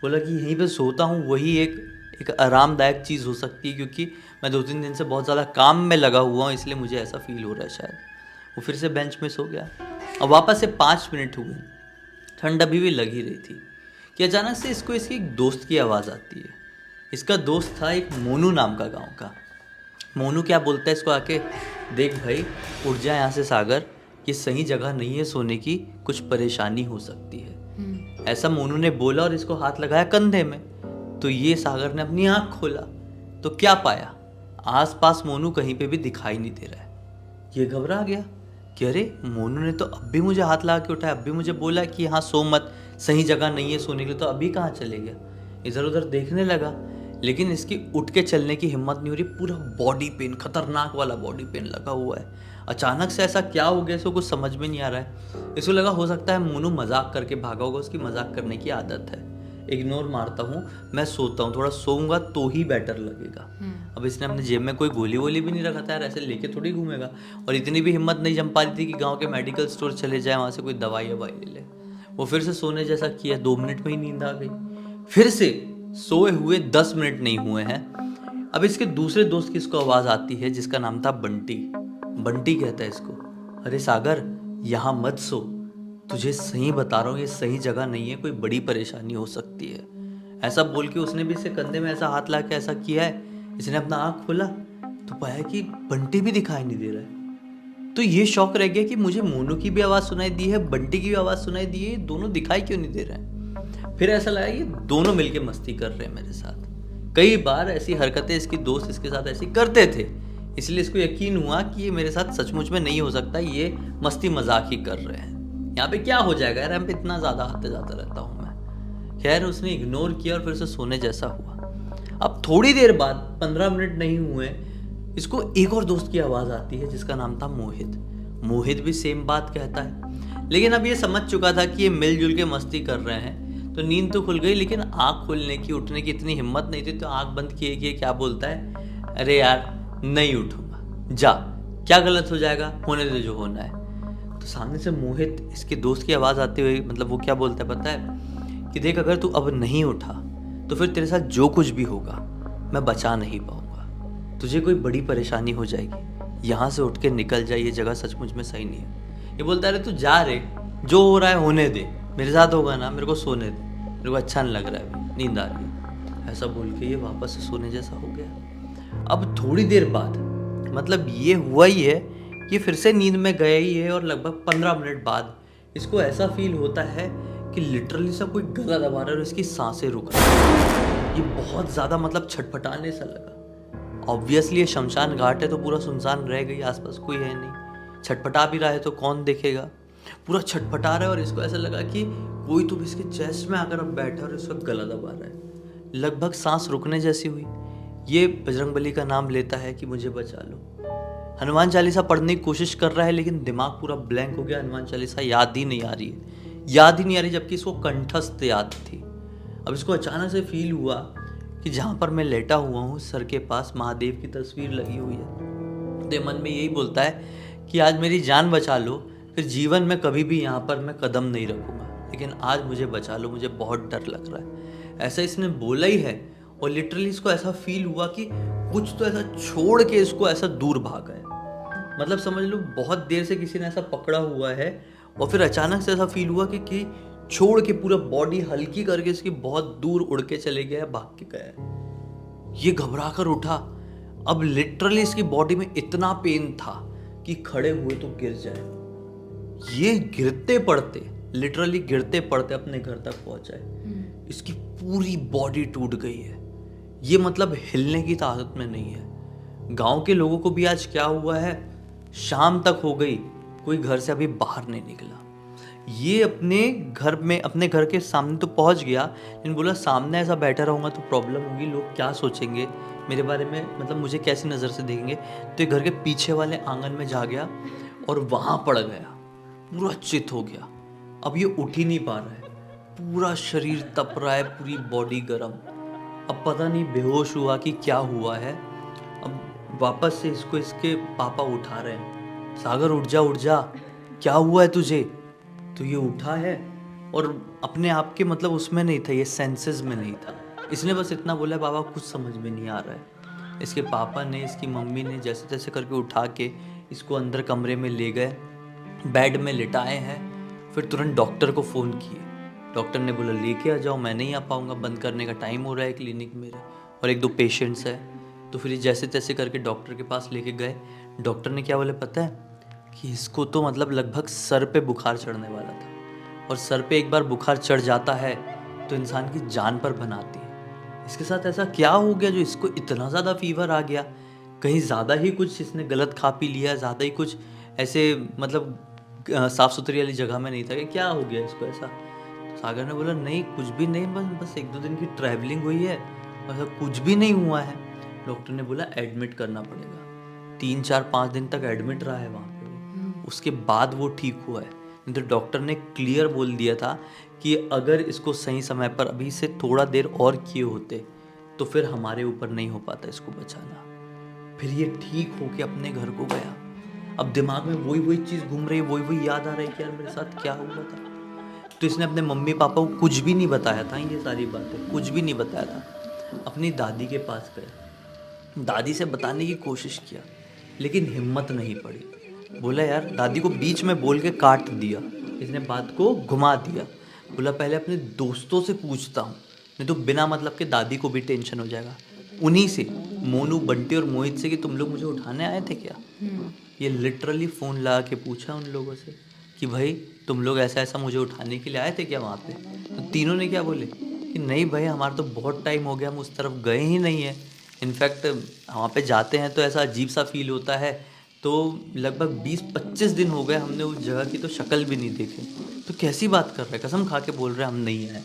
बोला कि यहीं पे सोता हूँ, वही एक आरामदायक चीज़ हो सकती है, क्योंकि मैं 2-3 दिन से बहुत ज़्यादा काम में लगा हुआ हूँ, इसलिए मुझे ऐसा फील हो रहा है शायद। वो फिर से बेंच में सो गया। अब वापस से 5 मिनट हुए, ठंड अभी भी लग ही रही थी कि अचानक से इसको इसकी एक दोस्त की आवाज़ आती है। इसका दोस्त था एक मोनू नाम का, गाँव का। मोनू क्या बोलता है इसको आके, देख भाई उठ जा यहाँ से सागर, ये सही जगह नहीं है सोने की, कुछ परेशानी हो सकती है। ऐसा मोनू ने बोला और इसको हाथ लगाया कंधे में। तो ये सागर ने अपनी आंख खोला तो क्या पाया, आसपास मोनू कहीं पे भी दिखाई नहीं दे रहा है। ये घबरा गया कि अरे मोनू ने तो अब भी मुझे हाथ लगा के उठाया, अब भी मुझे बोला कि हाँ सो मत, सही जगह नहीं है सोने के लिए, तो अभी कहाँ चले गया। इधर उधर देखने लगा, लेकिन इसकी उठ के चलने की हिम्मत नहीं हो रही। पूरा बॉडी पेन, खतरनाक वाला बॉडी पेन लगा हुआ है। अचानक से ऐसा क्या हो गया इसको कुछ समझ में नहीं आ रहा है। इसको लगा हो सकता है मोनू मजाक करके भागा होगा, उसकी मजाक करने की आदत है। इग्नोर मारता हूँ, मैं सोता हूँ, थोड़ा सोऊंगा तो ही बेटर लगेगा। अब इसने अपने जेब में कोई गोली वोली भी नहीं रखा था यार, ऐसे लेके थोड़ी घूमेगा। और इतनी भी हिम्मत नहीं जम पा रही थी कि गाँव के मेडिकल स्टोर चले जाए, वहाँ से कोई दवाई ववाई ले ले। वो फिर से सोने जैसा किया, 2 मिनट में ही नींद आ गई। फिर से सोए हुए 10 मिनट नहीं हुए हैं, अब इसके दूसरे दोस्त की इसको आवाज़ आती है, जिसका नाम था बंटी। बंटी कहता है इसको, अरे सागर यहाँ मत सो, तुझे सही बता रहा हूँ, ये सही जगह नहीं है, कोई बड़ी परेशानी हो सकती है। ऐसा बोल के उसने भी इसे कंधे में ऐसा हाथ ला के ऐसा किया है। इसने अपना आँख खोला तो पाया कि बंटी भी दिखाई नहीं दे रहा है। तो ये शौक रह गया कि मुझे मोनू की भी आवाज़ सुनाई दी है, बंटी की भी आवाज़ सुनाई दी है, दोनों दिखाई क्यों नहीं दे रहे हैं। फिर ऐसा लगा ये दोनों मिलके मस्ती कर रहे हैं मेरे साथ। कई बार ऐसी हरकतें इसकी दोस्त इसके साथ ऐसी करते थे, इसलिए इसको यकीन हुआ कि ये मेरे साथ सचमुच में नहीं हो सकता, ये मस्ती मजाक ही कर रहे हैं। यहाँ पे क्या हो जाएगा यार, यहाँ पे इतना ज़्यादा आते जाता रहता हूँ मैं। खैर उसने इग्नोर किया और फिर से सोने जैसा हुआ। अब थोड़ी देर बाद 15 मिनट नहीं हुए, इसको एक और दोस्त की आवाज़ आती है जिसका नाम था मोहित। मोहित भी सेम बात कहता है, लेकिन अब ये समझ चुका था कि ये मिलजुल के मस्ती कर रहे हैं, तो नींद तो खुल गई, लेकिन आँख खोलने की, उठने की इतनी हिम्मत नहीं थी। तो आँख बंद किए किए क्या बोलता है, अरे यार नहीं उठूंगा, जा, क्या गलत हो जाएगा, होने दे जो होना है। तो सामने से मोहित, इसके दोस्त की आवाज़ आते हुए, मतलब वो क्या बोलता है पता है, कि देख अगर तू अब नहीं उठा तो फिर तेरे साथ जो कुछ भी होगा मैं बचा नहीं पाऊंगा, तुझे कोई बड़ी परेशानी हो जाएगी, यहाँ से उठ के निकल जा, ये जगह सचमुच में सही नहीं है। ये बोलता है अरे तू जा रे, जो हो रहा है होने दे, मेरे साथ होगा ना, मेरे को सोने दे, मेरे को अच्छा नहीं लग रहा है, अभी नींद आ रही है। ऐसा बोल के ये वापस से सोने जैसा हो गया। अब थोड़ी देर बाद, मतलब ये हुआ ही है, ये फिर से नींद में गया ही है, और लगभग 15 मिनट बाद इसको ऐसा फील होता है कि लिटरली सब कोई गला दबा रहा है और इसकी सांसें रुक रही है। ये बहुत ज़्यादा मतलब छटपटाने सा लगा। ऑब्वियसली ये शमशान घाट है तो पूरा सुनसान रह गई, आसपास कोई है नहीं, छटपटा भी रहा है तो कौन देखेगा, पूरा छटपटा रहा है। और इसको ऐसा लगा कि कोई तो इसके चेस्ट में आकर अब बैठा और इसका गला दबा रहा है। लगभग सांस रुकने जैसी हुई। ये बजरंगबली का नाम लेता है कि मुझे बचा लो। हनुमान चालीसा पढ़ने की कोशिश कर रहा है, लेकिन दिमाग पूरा ब्लैंक हो गया, हनुमान चालीसा याद ही नहीं आ रही है, जबकि इसको कंठस्थ याद थी। अब इसको अचानक से फील हुआ कि जहाँ पर मैं लेटा हुआ हूँ, सर के पास महादेव की तस्वीर लगी हुई है। तो मन में यही बोलता है कि आज मेरी जान बचा लो, फिर जीवन में कभी भी यहाँ पर मैं कदम नहीं रखूँगा, लेकिन आज मुझे बचा लो, मुझे बहुत डर लग रहा है। ऐसा इसने बोला ही है, और लिटरली इसको ऐसा फील हुआ कि कुछ तो ऐसा छोड़ के इसको ऐसा दूर भागा है। मतलब समझ लो बहुत देर से किसी ने ऐसा पकड़ा हुआ है, और फिर अचानक से ऐसा फील हुआ कि छोड़ के पूरा बॉडी हल्की करके इसकी बहुत दूर उड़ के चले गया, भाग के गया। ये घबरा कर उठा। अब लिटरली इसकी बॉडी में इतना पेन था कि खड़े हुए तो गिर जाए। ये गिरते पड़ते, लिटरली गिरते पड़ते अपने घर तक पहुंचा है। इसकी पूरी बॉडी टूट गई है। ये मतलब हिलने की ताकत में नहीं है। गांव के लोगों को भी आज क्या हुआ है, शाम तक हो गई, कोई घर से अभी बाहर नहीं निकला। ये अपने घर के सामने तो पहुंच गया, लेकिन बोला सामने ऐसा बैठा रहूंगा तो प्रॉब्लम होगी, लोग क्या सोचेंगे मेरे बारे में, मतलब मुझे कैसी नज़र से देखेंगे। तो ये घर के पीछे वाले आंगन में जा गया और वहां पड़ गया, पूरा चित हो गया। अब ये उठ ही नहीं पा रहा है, पूरा शरीर तप रहा है, पूरी बॉडी गर्म। अब पता नहीं बेहोश हुआ कि क्या हुआ है। अब वापस से इसको इसके पापा उठा रहे हैं, सागर उठ जा, क्या हुआ है तुझे। तो ये उठा है और अपने आप के मतलब उसमें नहीं था, ये सेंसेस में नहीं था। इसने बस इतना बोला, बाबा कुछ समझ में नहीं आ रहा है। इसके पापा ने, इसकी मम्मी ने जैसे तैसे करके उठा के इसको अंदर कमरे में ले गए, बेड में लिटाए हैं। फिर तुरंत डॉक्टर को फ़ोन किए। डॉक्टर ने बोला लेके आ जाओ, मैं नहीं आ पाऊँगा, बंद करने का टाइम हो रहा है क्लिनिक मेरे, और 1-2 पेशेंट्स है। तो फिर जैसे तैसे करके डॉक्टर के पास लेके गए। डॉक्टर ने क्या बोले पता है, कि इसको तो मतलब लगभग सर पे बुखार चढ़ने वाला था, और सर पे एक बार बुखार चढ़ जाता है तो इंसान की जान पर बनाती है। इसके साथ ऐसा क्या हो गया जो इसको इतना ज़्यादा फीवर आ गया, कहीं ज़्यादा ही कुछ इसने गलत खा पी लिया, ज़्यादा ही कुछ ऐसे मतलब साफ़ सुथरी वाली जगह में नहीं था, कि क्या हो गया इसको ऐसा। सागर ने बोला नहीं कुछ भी नहीं, बस 1-2 दिन की ट्रैवलिंग हुई है, ऐसा कुछ भी नहीं हुआ है। डॉक्टर ने बोला एडमिट करना पड़ेगा, 3-4-5 दिन तक एडमिट रहा है वहाँ पे, उसके बाद वो ठीक हुआ है। नहीं तो डॉक्टर ने क्लियर बोल दिया था कि अगर इसको सही समय पर अभी से थोड़ा देर और किए होते तो फिर हमारे ऊपर नहीं हो पाता इसको बचाना। फिर ये ठीक होके अपने घर को गया। अब दिमाग में वही चीज़ घूम रही है, वही याद आ रहा है कि यार मेरे साथ क्या हुआ था। तो इसने अपने मम्मी पापा को कुछ भी नहीं बताया था, ये सारी बातें कुछ भी नहीं बताया था। अपनी दादी के पास गया, दादी से बताने की कोशिश किया, लेकिन हिम्मत नहीं पड़ी। बोला यार, दादी को बीच में बोल के काट दिया, इसने बात को घुमा दिया। बोला पहले अपने दोस्तों से पूछता हूँ, नहीं तो बिना मतलब के दादी को भी टेंशन हो जाएगा। उन्हीं से, मोनू, बंटी और मोहित से, कि तुम लोग मुझे उठाने आए थे क्या। ये लिटरली फ़ोन लगा के पूछा उन लोगों से कि भाई तुम लोग ऐसा ऐसा मुझे उठाने के लिए आए थे क्या वहाँ पे। तो तीनों ने क्या बोले कि नहीं भाई, हमारा तो बहुत टाइम हो गया, हम उस तरफ गए ही नहीं है। इनफैक्ट वहाँ पे जाते हैं तो ऐसा अजीब सा फील होता है। तो लगभग 20-25 दिन हो गए हमने उस जगह की तो शक्ल भी नहीं देखी। तो कैसी बात कर रहे हैं, कसम खा के बोल रहे हैं हम नहीं आए।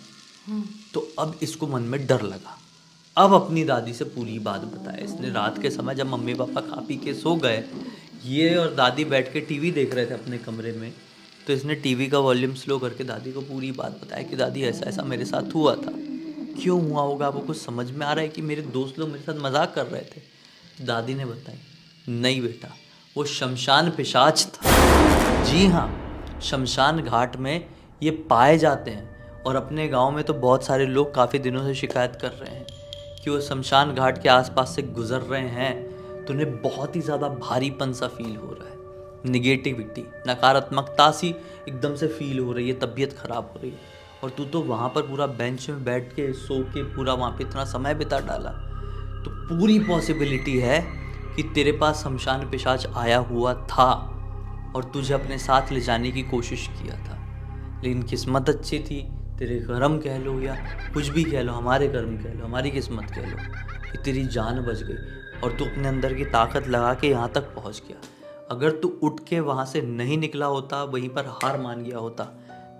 तो अब इसको मन में डर लगा अब अपनी दादी से पूरी बात बताया इसने। रात के समय जब मम्मी पापा खा पी के सो गए, ये और दादी बैठ के टीवी देख रहे थे अपने कमरे में, तो इसने टीवी का वॉल्यूम स्लो करके दादी को पूरी बात बताया कि दादी ऐसा ऐसा मेरे साथ हुआ था। क्यों हुआ होगा आपको कुछ समझ में आ रहा है कि मेरे दोस्त लोग मेरे साथ मजाक कर रहे थे? दादी ने बताई, नहीं बेटा, वो शमशान पिशाच था। जी हाँ, शमशान घाट में ये पाए जाते हैं और अपने गांव में तो बहुत सारे लोग काफ़ी दिनों से शिकायत कर रहे हैं कि वो शमशान घाट के आसपास से गुजर रहे हैं तो उन्हें बहुत ही ज़्यादा भारीपन सा फील हो रहा है, निगेटिविटी, नकारात्मकता सी एकदम से फील हो रही है, तबीयत ख़राब हो रही है। और तू तो वहाँ पर पूरा बेंच में बैठ के सो के पूरा वहाँ पे इतना समय बिता डाला, तो पूरी पॉसिबिलिटी है कि तेरे पास शमशान पिशाच आया हुआ था और तुझे अपने साथ ले जाने की कोशिश किया था। लेकिन किस्मत अच्छी थी, तेरे कर्म कह लो या कुछ भी कह लो, हमारे कर्म कह लो, हमारी किस्मत कह लो, कि तेरी जान बच गई और तू अपने अंदर की ताकत लगा के यहाँ तक पहुँच गया। अगर तू उठ के वहाँ से नहीं निकला होता, वहीं पर हार मान गया होता,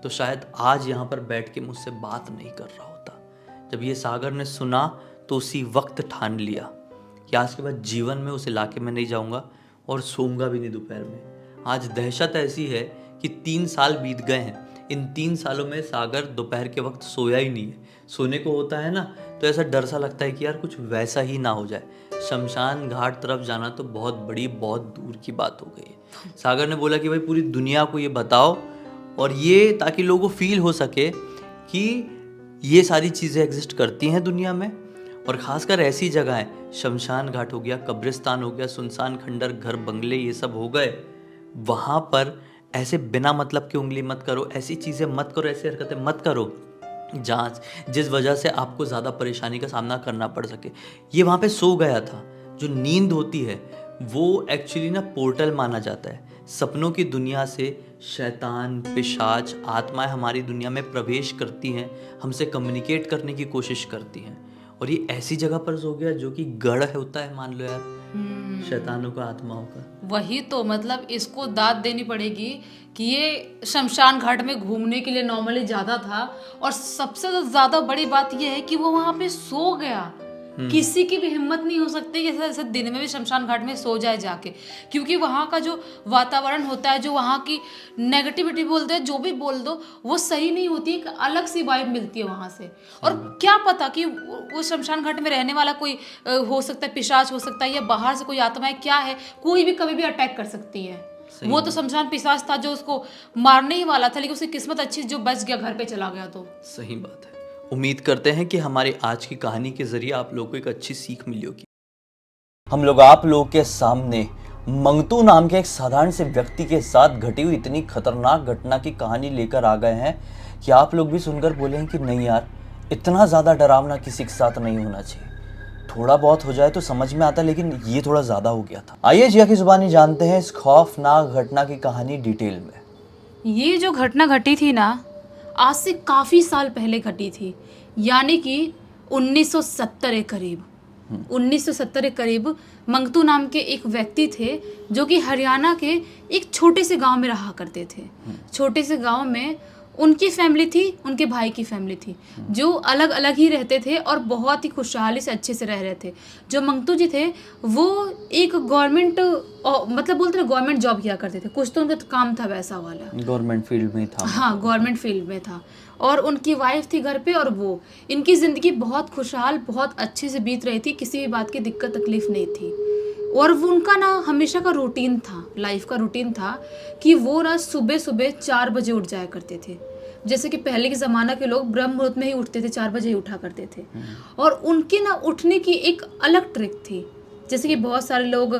तो शायद आज यहाँ पर बैठ के मुझसे बात नहीं कर रहा होता। जब ये सागर ने सुना तो उसी वक्त ठान लिया कि आज के बाद जीवन में उस इलाके में नहीं जाऊँगा और सोऊंगा भी नहीं दोपहर में। आज दहशत ऐसी है कि 3 साल बीत गए हैं, इन 3 सालों में सागर दोपहर के वक्त सोया ही नहीं है। सोने को होता है ना तो ऐसा डर सा लगता है कि यार कुछ वैसा ही ना हो जाए। शमशान घाट तरफ जाना तो बहुत बड़ी, बहुत दूर की बात हो गई है। सागर ने बोला कि भाई पूरी दुनिया को ये बताओ, और ये ताकि लोगों को फील हो सके कि ये सारी चीज़ें एग्जिस्ट करती हैं दुनिया में, और ख़ासकर ऐसी जगहें, शमशान घाट हो गया, कब्रिस्तान हो गया, सुनसान खंडर, घर बंगले, ये सब हो गए, वहाँ पर ऐसे बिना मतलब की उंगली मत करो, ऐसी चीज़ें मत करो, ऐसी हरकतें मत करो जिस वजह से आपको ज़्यादा परेशानी का सामना करना पड़ सके। ये वहाँ पे सो गया था। जो नींद होती है वो एक्चुअली ना पोर्टल माना जाता है। सपनों की दुनिया से शैतान, पिशाच, आत्माएं हमारी दुनिया में प्रवेश करती हैं, हमसे कम्युनिकेट करने की कोशिश करती हैं, और ये ऐसी जगह पर सो गया जो कि गढ़ होता है, मान लो यार, शैतानों का, आत्माओं का। वही तो, मतलब इसको दाद देनी पड़ेगी कि ये शमशान घाट में घूमने के लिए नॉर्मली ज्यादा था, और सबसे ज्यादा बड़ी बात ये है कि वो वहां पे सो गया। किसी की भी हिम्मत नहीं हो सकती कि ऐसे दिन में भी शमशान घाट में सो जाए जाके, क्योंकि वहाँ का जो वातावरण होता है, जो वहाँ की नेगेटिविटी बोलते हैं, जो भी बोल दो, वो सही नहीं होती, एक अलग सी वाइब मिलती है वहाँ से। और क्या पता कि वो शमशान घाट में रहने वाला कोई हो सकता है, पिशाच हो सकता है, या बाहर से कोई आत्मा है, क्या है, कोई भी कभी भी अटैक कर सकती है। वो तो शमशान पिशाच था जो उसको मारने ही वाला था, लेकिन उसकी किस्मत अच्छी जो बच गया, घर पे चला गया। तो सही बात है। उम्मीद करते हैं कि हमारी आज की कहानी के जरिए आप लोगों को एक अच्छी सीख मिली होगी। हम लोग आप लोगों के सामने मंगतू नाम के एक साधारण से व्यक्ति के साथ घटी हुई इतनी खतरनाक घटना की कहानी लेकर आ गए हैं कि आप लोग भी सुनकर बोलें कि नहीं यार, इतना ज़्यादा डरावना किसी के साथ नहीं होना चाहिए। थोड़ा बहुत हो जाए तो समझ में आता, लेकिन ये थोड़ा ज़्यादा हो गया था। आइए जिया की जुबानी जानते हैं इस खौफनाक घटना की कहानी डिटेल में। ये जो घटना घटी थी ना, आज से काफ़ी साल पहले घटी थी, यानी कि 1970 के करीब। 1970 के करीब मंगतू नाम के एक व्यक्ति थे जो कि हरियाणा के एक छोटे से गांव में रहा करते थे। छोटे से गांव में उनकी फैमिली थी, उनके भाई की फैमिली थी, जो अलग अलग ही रहते थे और बहुत ही खुशहाली से अच्छे से रह रहे थे। जो मंगतू जी थे वो एक गवर्नमेंट, मतलब बोलते ना, गवर्नमेंट जॉब किया करते थे, कुछ तो उनका काम था वैसा वाला, गवर्नमेंट फील्ड में था। हाँ, गवर्नमेंट फील्ड में था। और उनकी वाइफ थी घर पे, और वो, इनकी ज़िंदगी बहुत खुशहाल, बहुत अच्छे से बीत रही थी, किसी भी बात की दिक्कत तकलीफ नहीं थी। और वो उनका ना हमेशा का रूटीन था, लाइफ का रूटीन था कि वो ना सुबह सुबह 4 बजे उठ जाया करते थे। जैसे कि पहले के ज़माना के लोग ब्रह्म मुहूर्त में ही उठते थे, 4 बजे ही उठा करते थे। और उनके ना उठने की एक अलग ट्रिक थी। जैसे कि बहुत सारे लोग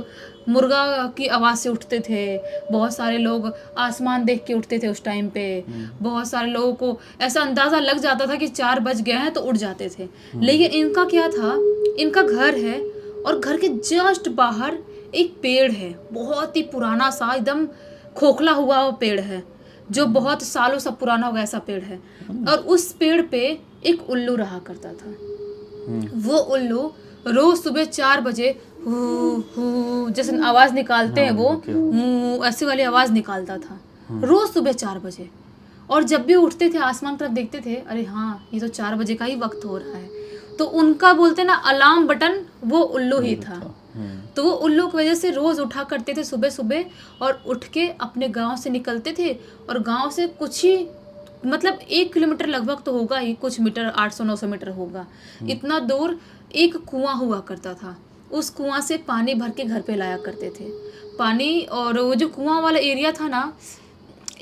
मुर्गा की आवाज़ से उठते थे, बहुत सारे लोग आसमान देख के उठते थे उस टाइम पे, बहुत सारे लोगों को ऐसा अंदाज़ा लग जाता था कि 4 बज गए हैं तो उठ जाते थे। लेकिन इनका क्या था, इनका घर है और घर के जस्ट बाहर एक पेड़ है, बहुत ही पुराना सा, एकदम खोखला हुआ वो पेड़ है, जो बहुत सालों सा पुराना होगा ऐसा पेड़ है। और उस पेड़ पे एक उल्लू रहा करता था। वो उल्लू रोज सुबह 4 बजे हू हू जैसे आवाज निकालते हैं, वो ऐसी वाली आवाज निकालता था रोज सुबह 4 बजे। और जब भी उठते थे आसमान तरफ देखते थे, अरे हाँ, ये तो 4 बजे का ही वक्त हो रहा है। तो उनका बोलते ना अलार्म बटन वो उल्लू ही था। तो वो उल्लू की वजह से रोज उठा करते थे सुबह सुबह, और उठ के अपने गांव से निकलते थे, और गांव से कुछ ही मतलब 1 किलोमीटर लगभग तो होगा ही, कुछ मीटर 800-900 मीटर होगा, इतना दूर एक कुआं हुआ करता था। उस कुआं से पानी भर के घर पे लाया करते थे पानी। और वो जो कुआं वाला एरिया था ना,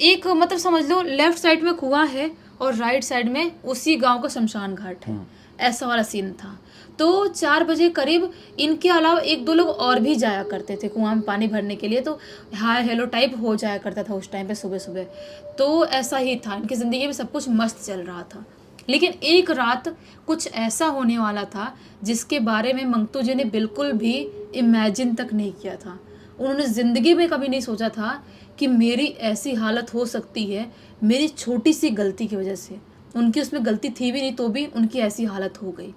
एक मतलब समझ लो लेफ्ट साइड में कुआं है और राइट साइड में उसी गांव का शमशान घाट है, ऐसा वाला सीन था। तो 4 बजे करीब इनके अलावा 1-2 लोग और भी जाया करते थे कुआं में पानी भरने के लिए, तो हाय हेलो टाइप हो जाया करता था उस टाइम पे सुबह सुबह। तो ऐसा ही था, इनकी ज़िंदगी में सब कुछ मस्त चल रहा था। लेकिन एक रात कुछ ऐसा होने वाला था जिसके बारे में मंगतू जी ने बिल्कुल भी इमेजिन तक नहीं किया था। उन्होंने ज़िंदगी में कभी नहीं सोचा था कि मेरी ऐसी हालत हो सकती है मेरी छोटी सी गलती की वजह से। उनकी उसमें गलती थी भी नहीं तो भी उनकी ऐसी हालत हो गई।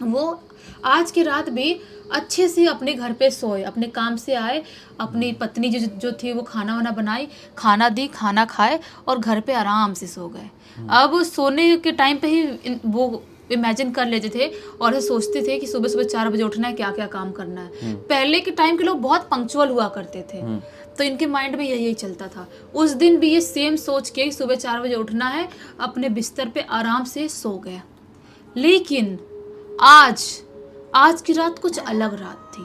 वो आज की रात भी अच्छे से अपने घर पे सोए, अपने काम से आए, अपनी पत्नी जो थी वो खाना वाना बनाई, खाना दी, खाना खाए और घर पे आराम से सो गए। अब सोने के टाइम पे ही वो इमेजिन कर लेते थे और सोचते थे कि सुबह सुबह 4 बजे उठना है, क्या क्या काम करना है। पहले के टाइम के लोग बहुत पंक्चुअल हुआ करते थे, तो इनके माइंड में यही चलता था। उस दिन भी ये सेम सोच के सुबह 4 बजे उठना है, अपने बिस्तर पे आराम से सो गया। लेकिन आज की रात कुछ अलग रात थी।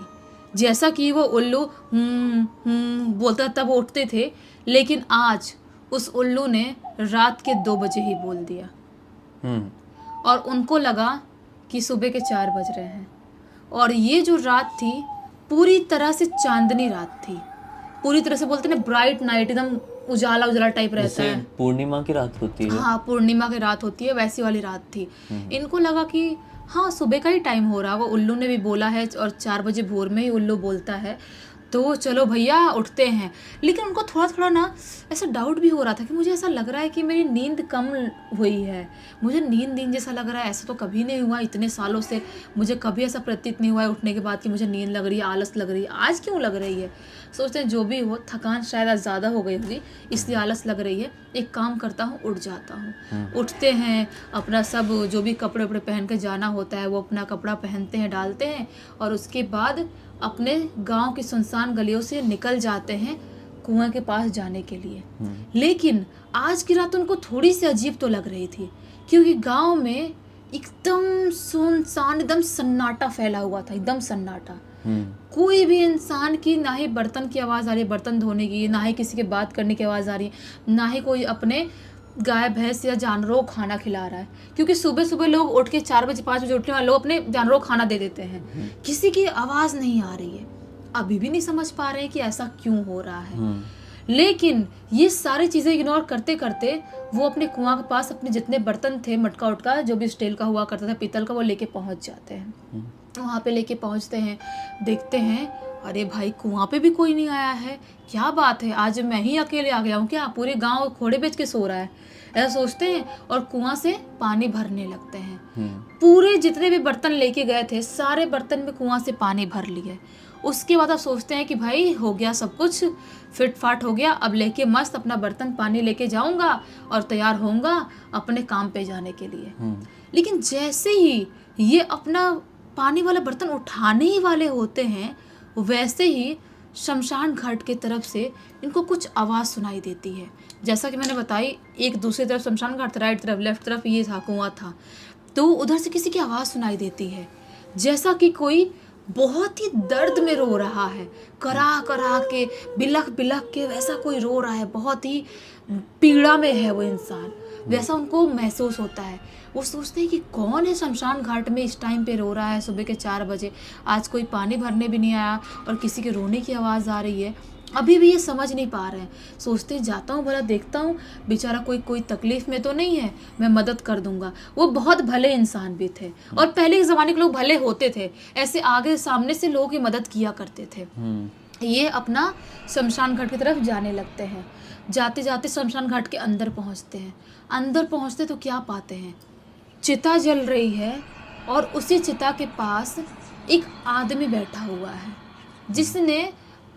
जैसा कि वो उल्लू बोलता तब उठते थे, लेकिन आज उस उल्लू ने रात के 2 बजे ही बोल दिया। और उनको लगा कि सुबह के 4 बज रहे हैं। और ये जो रात थी पूरी तरह से चांदनी रात थी, पूरी तरह से बोलते ना ब्राइट नाइट, एकदम उजाला उजाला टाइप रहता है। पूर्णिमा की रात होती है। हाँ, पूर्णिमा की रात होती है, वैसी वाली रात थी। इनको लगा कि हाँ सुबह का ही टाइम हो रहा है, वो उल्लू ने भी बोला है और 4 बजे भोर में ही उल्लू बोलता है, तो चलो भैया उठते हैं। लेकिन उनको थोड़ा थोड़ा ना ऐसा डाउट भी हो रहा था कि मुझे ऐसा लग रहा है कि मेरी नींद कम हुई है, मुझे नींद जैसा लग रहा है। ऐसा तो कभी नहीं हुआ इतने सालों से, मुझे कभी ऐसा प्रतीत नहीं हुआ है उठने के बाद कि मुझे नींद लग रही है, आलस लग रही है। आज क्यों लग रही है? सोचते हैं जो भी हो, थकान शायद आज ज़्यादा हो गई होगी इसलिए आलस लग रही है। एक काम करता हूँ, उठ जाता हूँ। उठते हैं, अपना सब जो भी कपड़े वपड़े पहन के जाना होता है वो अपना कपड़ा पहनते हैं, डालते हैं, और उसके बाद अपने गांव की सुनसान गलियों से निकल जाते हैं कुआं के पास जाने के लिए। लेकिन आज की रात उनको थोड़ी सी अजीब तो लग रही थी, क्योंकि गांव में एकदम सुनसान, एकदम सन्नाटा फैला हुआ था, एकदम सन्नाटा। कोई भी इंसान की ना ही बर्तन की आवाज़ आ रही है बर्तन धोने की, ना ही किसी के बात करने की आवाज़ आ रही है, ना ही कोई अपने गाय भैंस या जानवरों को खाना खिला रहा है। क्योंकि सुबह सुबह लोग उठ के 4 बजे 5 बजे उठने वाले लोग अपने जानवरों को खाना दे देते हैं। किसी की आवाज़ नहीं आ रही है। अभी भी नहीं समझ पा रहे हैं कि ऐसा क्यों हो रहा है। लेकिन ये सारी चीज़ें इग्नोर करते करते वो अपने कुआं के पास अपने जितने बर्तन थे, मटका उटका जो भी स्टील का हुआ करता था, पीतल का, वो लेके पहुंच जाते हैं। वहाँ पे लेके पहुँचते हैं, देखते हैं अरे भाई कुआं पे भी कोई नहीं आया है, क्या बात है, आज मैं ही अकेले आ गया हूँ क्या, पूरे गांव घोड़े बेच के सो रहा है, ऐसा सोचते हैं। और कुआं से पानी भरने लगते हैं। पूरे जितने भी बर्तन लेके गए थे सारे बर्तन में कुआं से पानी भर लिए। उसके बाद आप सोचते हैं कि भाई हो गया सब कुछ, फिट फाट हो गया, अब लेके मस्त अपना बर्तन पानी लेके जाऊंगा और तैयार होऊंगा अपने काम पे जाने के लिए। लेकिन जैसे ही ये अपना पानी वाला बर्तन उठाने ही वाले होते हैं, वैसे ही शमशान घाट के तरफ से इनको कुछ आवाज़ सुनाई देती है। जैसा कि मैंने बताई, एक दूसरी तरफ शमशान घाट, राइट तरफ, लेफ्ट तरफ ये था, कुआं था। तो उधर से किसी की आवाज़ सुनाई देती है, जैसा कि कोई बहुत ही दर्द में रो रहा है, करा करा के, बिलख बिलख के वैसा कोई रो रहा है, बहुत ही पीड़ा में है वो इंसान, वैसा उनको महसूस होता है। वो सोचते हैं कि कौन है शमशान घाट में इस टाइम पे रो रहा है, सुबह के 4 बजे, आज कोई पानी भरने भी नहीं आया और किसी के रोने की आवाज़ आ रही है। अभी भी ये समझ नहीं पा रहे हैं। सोचते हैं जाता हूँ भला देखता हूँ बेचारा कोई तकलीफ में तो नहीं है, मैं मदद कर दूंगा। वो बहुत भले इंसान भी थे और पहले के ज़माने के लोग भले होते थे, ऐसे आगे सामने से लोगों की मदद किया करते थे। ये अपना शमशान घाट की तरफ जाने लगते हैं। जाते जाते शमशान घाट के अंदर पहुँचते हैं। अंदर पहुँचते तो क्या पाते हैं, चिता जल रही है और उसी चिता के पास एक आदमी बैठा हुआ है जिसने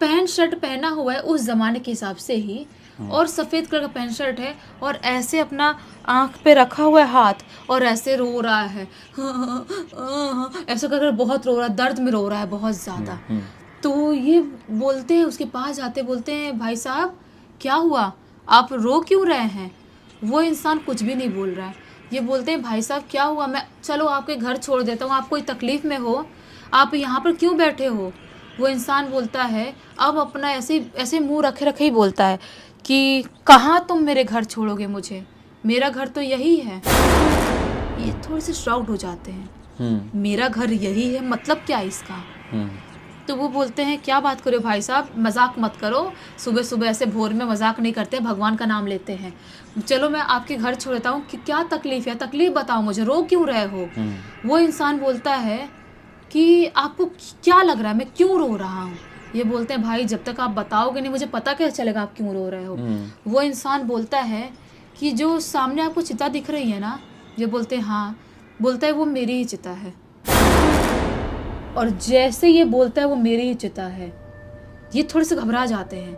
पैंट शर्ट पहना हुआ है उस ज़माने के हिसाब से ही, और सफेद कलर का पैंट शर्ट है और ऐसे अपना आंख पे रखा हुआ है हाथ और ऐसे रो रहा है ऐसा कर बहुत रो रहा है, दर्द में रो रहा है बहुत ज्यादा। तो ये बोलते हैं, उसके पास जाते बोलते हैं भाई साहब क्या हुआ, आप रो क्यों रहे हैं? वो इंसान कुछ भी नहीं बोल रहा है। ये बोलते हैं भाई साहब क्या हुआ, मैं चलो आपके घर छोड़ देता हूँ, आप कोई तकलीफ में हो, आप यहाँ पर क्यों बैठे हो? वो इंसान बोलता है, अब अपना ऐसे ऐसे मुंह रखे रखे ही बोलता है कि कहाँ तुम मेरे घर छोड़ोगे मुझे, मेरा घर तो यही है। ये थोड़े से शॉक्ड हो जाते हैं, मेरा घर यही है मतलब क्या इसका? तो वो बोलते हैं क्या बात करो भाई साहब, मजाक मत करो, सुबह सुबह ऐसे भोर में मजाक नहीं करते, भगवान का नाम लेते हैं, चलो मैं आपके घर छोड़ देता हूँ, कि क्या तकलीफ है, तकलीफ बताओ मुझे, रो क्यों रहे हो? वो इंसान बोलता है कि आपको क्या लग रहा है, मैं क्यों रो रहा हूँ? ये बोलते हैं भाई जब तक आप बताओगे नहीं मुझे पता कैसे चलेगा आप क्यों रो रहे हो? वो इंसान बोलता है कि जो सामने आपको चिता दिख रही है ना, ये बोलते हैं हाँ, बोलता है वो मेरी ही चिता है। और जैसे ये बोलता है वो मेरी ही चिता है, ये थोड़े से घबरा जाते हैं,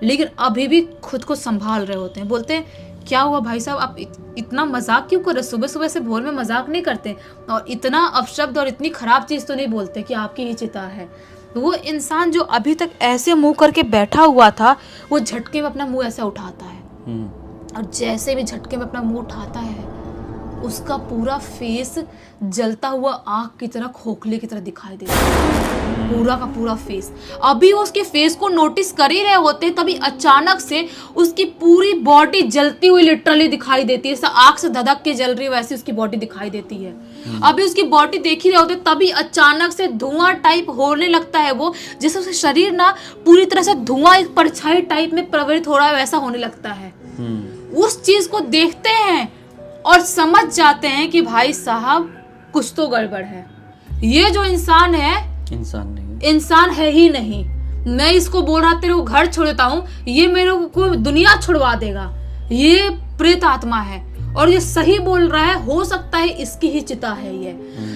लेकिन अभी भी खुद को संभाल रहे होते हैं। बोलते हैं क्या हुआ भाई साहब, आप इतना मजाक क्यों कर रहे, सुबह सुबह से भोर में मजाक नहीं करते, और इतना अपशब्द और इतनी खराब चीज़ तो नहीं बोलते कि आपकी ही चिता है। वो इंसान जो अभी तक ऐसे मुंह करके बैठा हुआ था, वो झटके में अपना मुंह ऐसा उठाता है, और जैसे भी झटके में अपना मुंह उठाता है, उसका पूरा फेस जलता हुआ आग की तरह, खोखले की तरह दिखाई देता है, पूरा का पूरा फेस। अभी वो उसके फेस को नोटिस कर ही रहे होते, तभी अचानक से उसकी पूरी बॉडी जलती हुई लिटरली दिखाई देती है, ऐसा आग से धधक के जल रही है वैसे उसकी बॉडी दिखाई देती है। अभी उसकी बॉडी देख ही रहे होते, तभी अचानक से धुआं टाइप होने लगता है, वो जैसे उसका शरीर ना पूरी तरह से धुआं एक परछाई टाइप में प्रवृत्त हो रहा है वैसा होने लगता है। उस चीज को देखते हैं और समझ जाते हैं कि भाई साहब कुछ तो गड़बड़ है, ये जो इंसान है इंसान है ही नहीं, मैं इसको बोल रहा तेरे को घर छोड़ देता हूँ, ये मेरे को दुनिया छुड़वा देगा, ये प्रेत आत्मा है और ये सही बोल रहा है, हो सकता है इसकी ही चिता है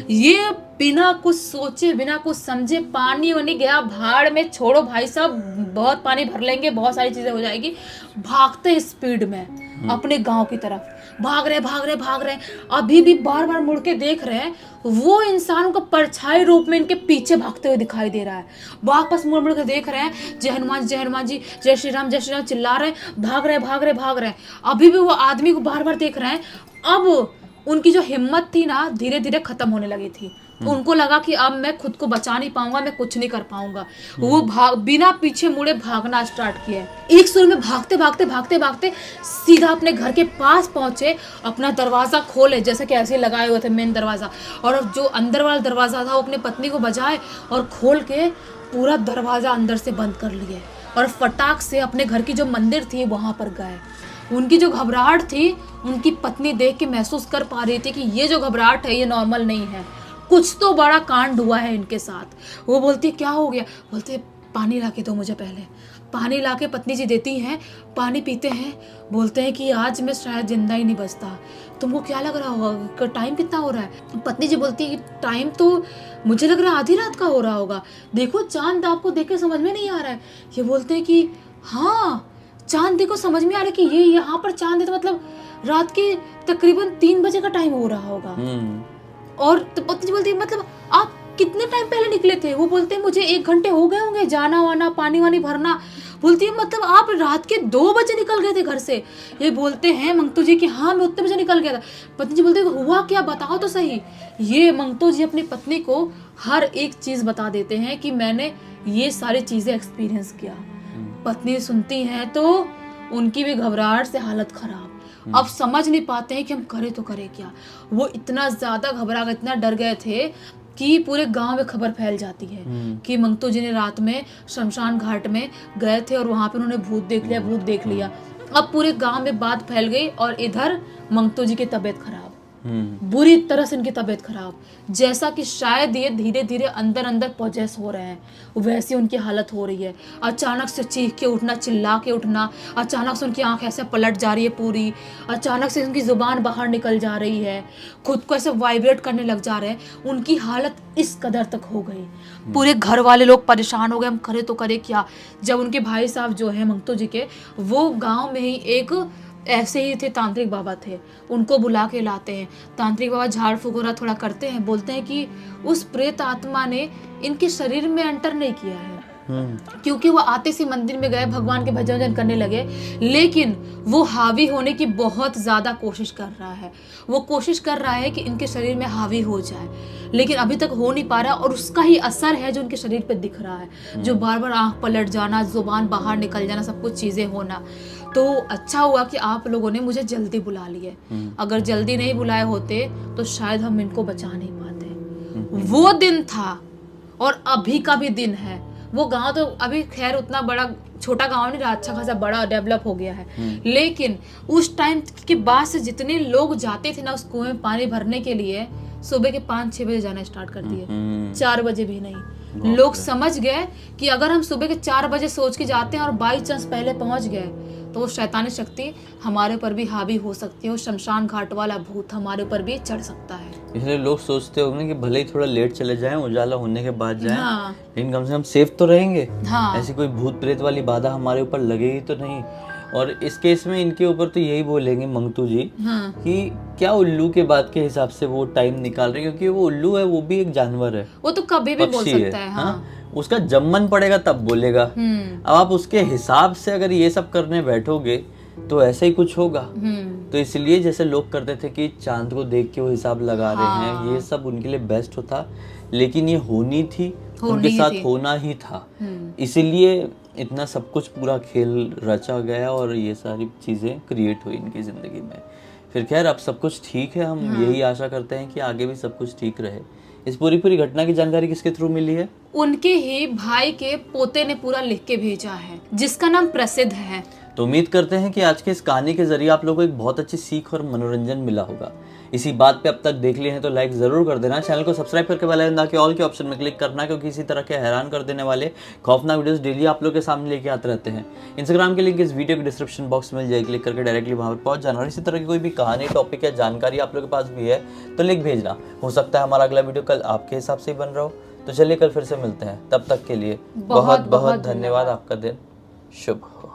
ये बिना कुछ सोचे बिना कुछ समझे पानी वानी गया भाड़ में, छोड़ो भाई साहब बहुत पानी भर लेंगे, बहुत सारी चीजें हो जाएगी, भागते स्पीड में अपने गांव की तरफ भाग रहे, अभी भी बार बार मुड़ के देख रहे हैं, वो इंसान को परछाई रूप में इनके पीछे भागते हुए दिखाई दे रहा है, वापस मुड़ के देख रहे हैं, जय हनुमान जी, जय श्री राम चिल्ला रहे हैं, भाग रहे हैं, अभी भी वो आदमी को बार बार देख रहे हैं। अब उनकी जो हिम्मत थी ना धीरे धीरे खत्म होने लगी थी, उनको लगा कि अब मैं खुद को बचा नहीं पाऊंगा, मैं कुछ नहीं कर पाऊंगा, वो बिना पीछे मुड़े भागना स्टार्ट किया। एक सुर में भागते सीधा अपने घर के पास पहुंचे, अपना दरवाजा खोले जैसे कि ऐसे लगाए हुए थे मेन दरवाजा, और जो अंदर वाला दरवाजा था वो अपने पत्नी को बजाए और खोल के पूरा दरवाजा अंदर से बंद कर लिए, और फटाक से अपने घर की जो मंदिर थी वहां पर गए। उनकी जो घबराहट थी उनकी पत्नी देख के महसूस कर पा रही थी कि ये जो घबराहट है ये नॉर्मल नहीं है, कुछ तो बड़ा कांड हुआ है इनके साथ। वो बोलती क्या हो गया, बोलते पानी ला के दो मुझे, पहले पानी ला के पत्नी जी देती हैं, पानी पीते हैं, बोलते हैं कि आज मैं शायद जिंदा ही नहीं बचता, तुमको क्या लग रहा होगा, टाइम कितना हो रहा है? पत्नी जी बोलती है कि टाइम तो मुझे लग रहा है आधी रात का हो रहा होगा, देखो चांद आपको देख के समझ में नहीं आ रहा है। ये बोलते हैं कि हाँ चांद देखो समझ में आ रहा है कि ये यहाँ पर चांद है, तो मतलब रात के तकरीबन 3 बजे का टाइम हो रहा होगा। और तो पत्नी बोलती है मतलब आप कितने टाइम पहले निकले थे? वो बोलते हैं मुझे 1 घंटे हो गए होंगे, जाना वाना पानी वानी भरना। बोलती है मतलब आप रात के 2 बजे निकल गए थे घर से? ये बोलते हैं मंगतू जी कि हाँ मैं उतने बजे निकल गया था। पत्नी जी बोलते हैं हुआ क्या, बताओ तो सही। ये मंगतू जी अपनी पत्नी को हर एक चीज बता देते हैं कि मैंने ये सारी चीजें एक्सपीरियंस किया। पत्नी सुनती हैं तो उनकी भी घबराहट से हालत खराब, अब समझ नहीं पाते हैं कि हम करें तो करें क्या। वो इतना ज्यादा घबरा गए, इतना डर गए थे कि पूरे गांव में खबर फैल जाती है कि मंगतू जी ने रात में शमशान घाट में गए थे और वहां पे उन्होंने भूत देख लिया। अब पूरे गांव में बात फैल गई और इधर मंगतू जी की तबीयत खराब। बुरी तरह से इनकी तबीयत खराब, जैसा कि शायद ये धीरे धीरे अंदर अंदर पॉजेस हो रहे हैं, वैसी उनकी हालत हो रही है। अचानक से चीख के उठना, चिल्ला के उठना, अचानक से उनकी आंख ऐसे पलट जा रही है पूरी, अचानक से उनकी जुबान बाहर निकल जा रही है, खुद को ऐसे वाइब्रेट करने लग जा रहे हैं। उनकी हालत इस कदर तक हो गई, पूरे घर वाले लोग परेशान हो गए, हम करे तो करे क्या। जब उनके भाई साहब जो है मंगतो जी के, वो गाँव में ही एक ऐसे ही थे, तांत्रिक बाबा थे, उनको बुला के लाते हैं। तांत्रिक बाबा झाड़ फूक वगैरह थोड़ा करते हैं, बोलते हैं कि उस प्रेत आत्मा ने इनके शरीर में एंटर नहीं किया है, क्योंकि वो आते से मंदिर में गए, भगवान के भजन वजन करने लगे, लेकिन वो हावी होने की बहुत ज़्यादा कोशिश कर रहा है। वो कोशिश कर रहा है कि इनके शरीर में हावी हो जाए, लेकिन अभी तक हो नहीं पा रहा, और उसका ही असर है जो उनके शरीर पे दिख रहा है, जो बार बार आंख पलट जाना, जुबान बाहर निकल जाना, सब कुछ चीज़ें होना। तो अच्छा हुआ कि आप लोगों ने मुझे जल्दी बुला लिए, अगर जल्दी नहीं बुलाए होते तो शायद हम इनको बचा नहीं पाते। वो दिन था और अभी का भी दिन है। वो गांव तो अभी खैर उतना बड़ा छोटा गांव नहीं रहा, अच्छा खासा बड़ा डेवलप हो गया है, लेकिन उस टाइम के बाद से जितने लोग जाते थे ना उस कुएं में पानी भरने के लिए, सुबह के 5-6 बजे जाना स्टार्ट कर दिए, 4 बजे भी नहीं। लोग समझ गए कि अगर हम सुबह के 4 बजे सोच के जाते हैं और बाई चांस पहले पहुंच गए तो वो शैतानी शक्ति हमारे ऊपर भी हावी हो सकती है, वो शमशान घाट वाला भूत हमारे ऊपर भी चढ़ सकता है। इसलिए लोग सोचते होंगे कि भले ही थोड़ा लेट चले जाएं, उजाला होने के बाद जाएं, हाँ। लेकिन कम से कम सेफ तो रहेंगे। हाँ। ऐसी कोई भूत प्रेत वाली बाधा हमारे ऊपर लगेगी तो नहीं। और इस केस में इनके ऊपर तो यही बोलेंगे मंगतू जी कि क्या उल्लू के बाद के हिसाब से वो टाइम निकाल रहे हैं, क्योंकि वो उल्लू है, वो भी एक जानवर है, वो तो कभी भी बोल सकता है। हाँ? उसका जब मन पड़ेगा तब बोलेगा। अब आप उसके हिसाब से अगर ये सब करने बैठोगे तो ऐसा ही कुछ होगा। तो इसलिए जैसे लोग करते थे कि चांद को देख के वो हिसाब लगा रहे हैं, ये सब उनके लिए बेस्ट होता, लेकिन ये होनी थी, उनके साथ होना ही था, इसीलिए इतना सब कुछ पूरा खेल रचा गया और ये सारी चीजें क्रिएट हुई इनकी जिंदगी में। फिर खैर अब सब कुछ ठीक है, हम यही आशा करते हैं कि आगे भी सब कुछ ठीक रहे। इस पूरी घटना की जानकारी किसके थ्रू मिली है? उनके ही भाई के पोते ने पूरा लिख के भेजा है, जिसका नाम प्रसिद्ध है। तो उम्मीद करते हैं कि आज के इस कहानी के जरिए आप लोगों को एक बहुत अच्छी सीख और मनोरंजन मिला होगा। इसी बात पे अब तक देख लिए हैं तो लाइक जरूर कर देना, चैनल को सब्सक्राइब करके बेल आइकन दबा के ऑल के ऑप्शन में क्लिक करना, क्योंकि इसी तरह के हैरान कर देने वाले खौफनाक वीडियोस डेली आप लोग के सामने लेके आते रहते हैं। इंस्टाग्राम की लिंक इस वीडियो के डिस्क्रिप्शन बॉक्स में मिल जाएगी, क्लिक करके डायरेक्टली वहां पर पहुंच जाना। और इसी तरह की कोई भी कहानी, टॉपिक या जानकारी आप लोग के पास भी है तो लिंक भेजना, हो सकता है हमारा अगला वीडियो कल आपके हिसाब से ही बन रहा हो। तो चलिए कल फिर से मिलते हैं, तब तक के लिए बहुत बहुत धन्यवाद। आपका दिन शुभ हो।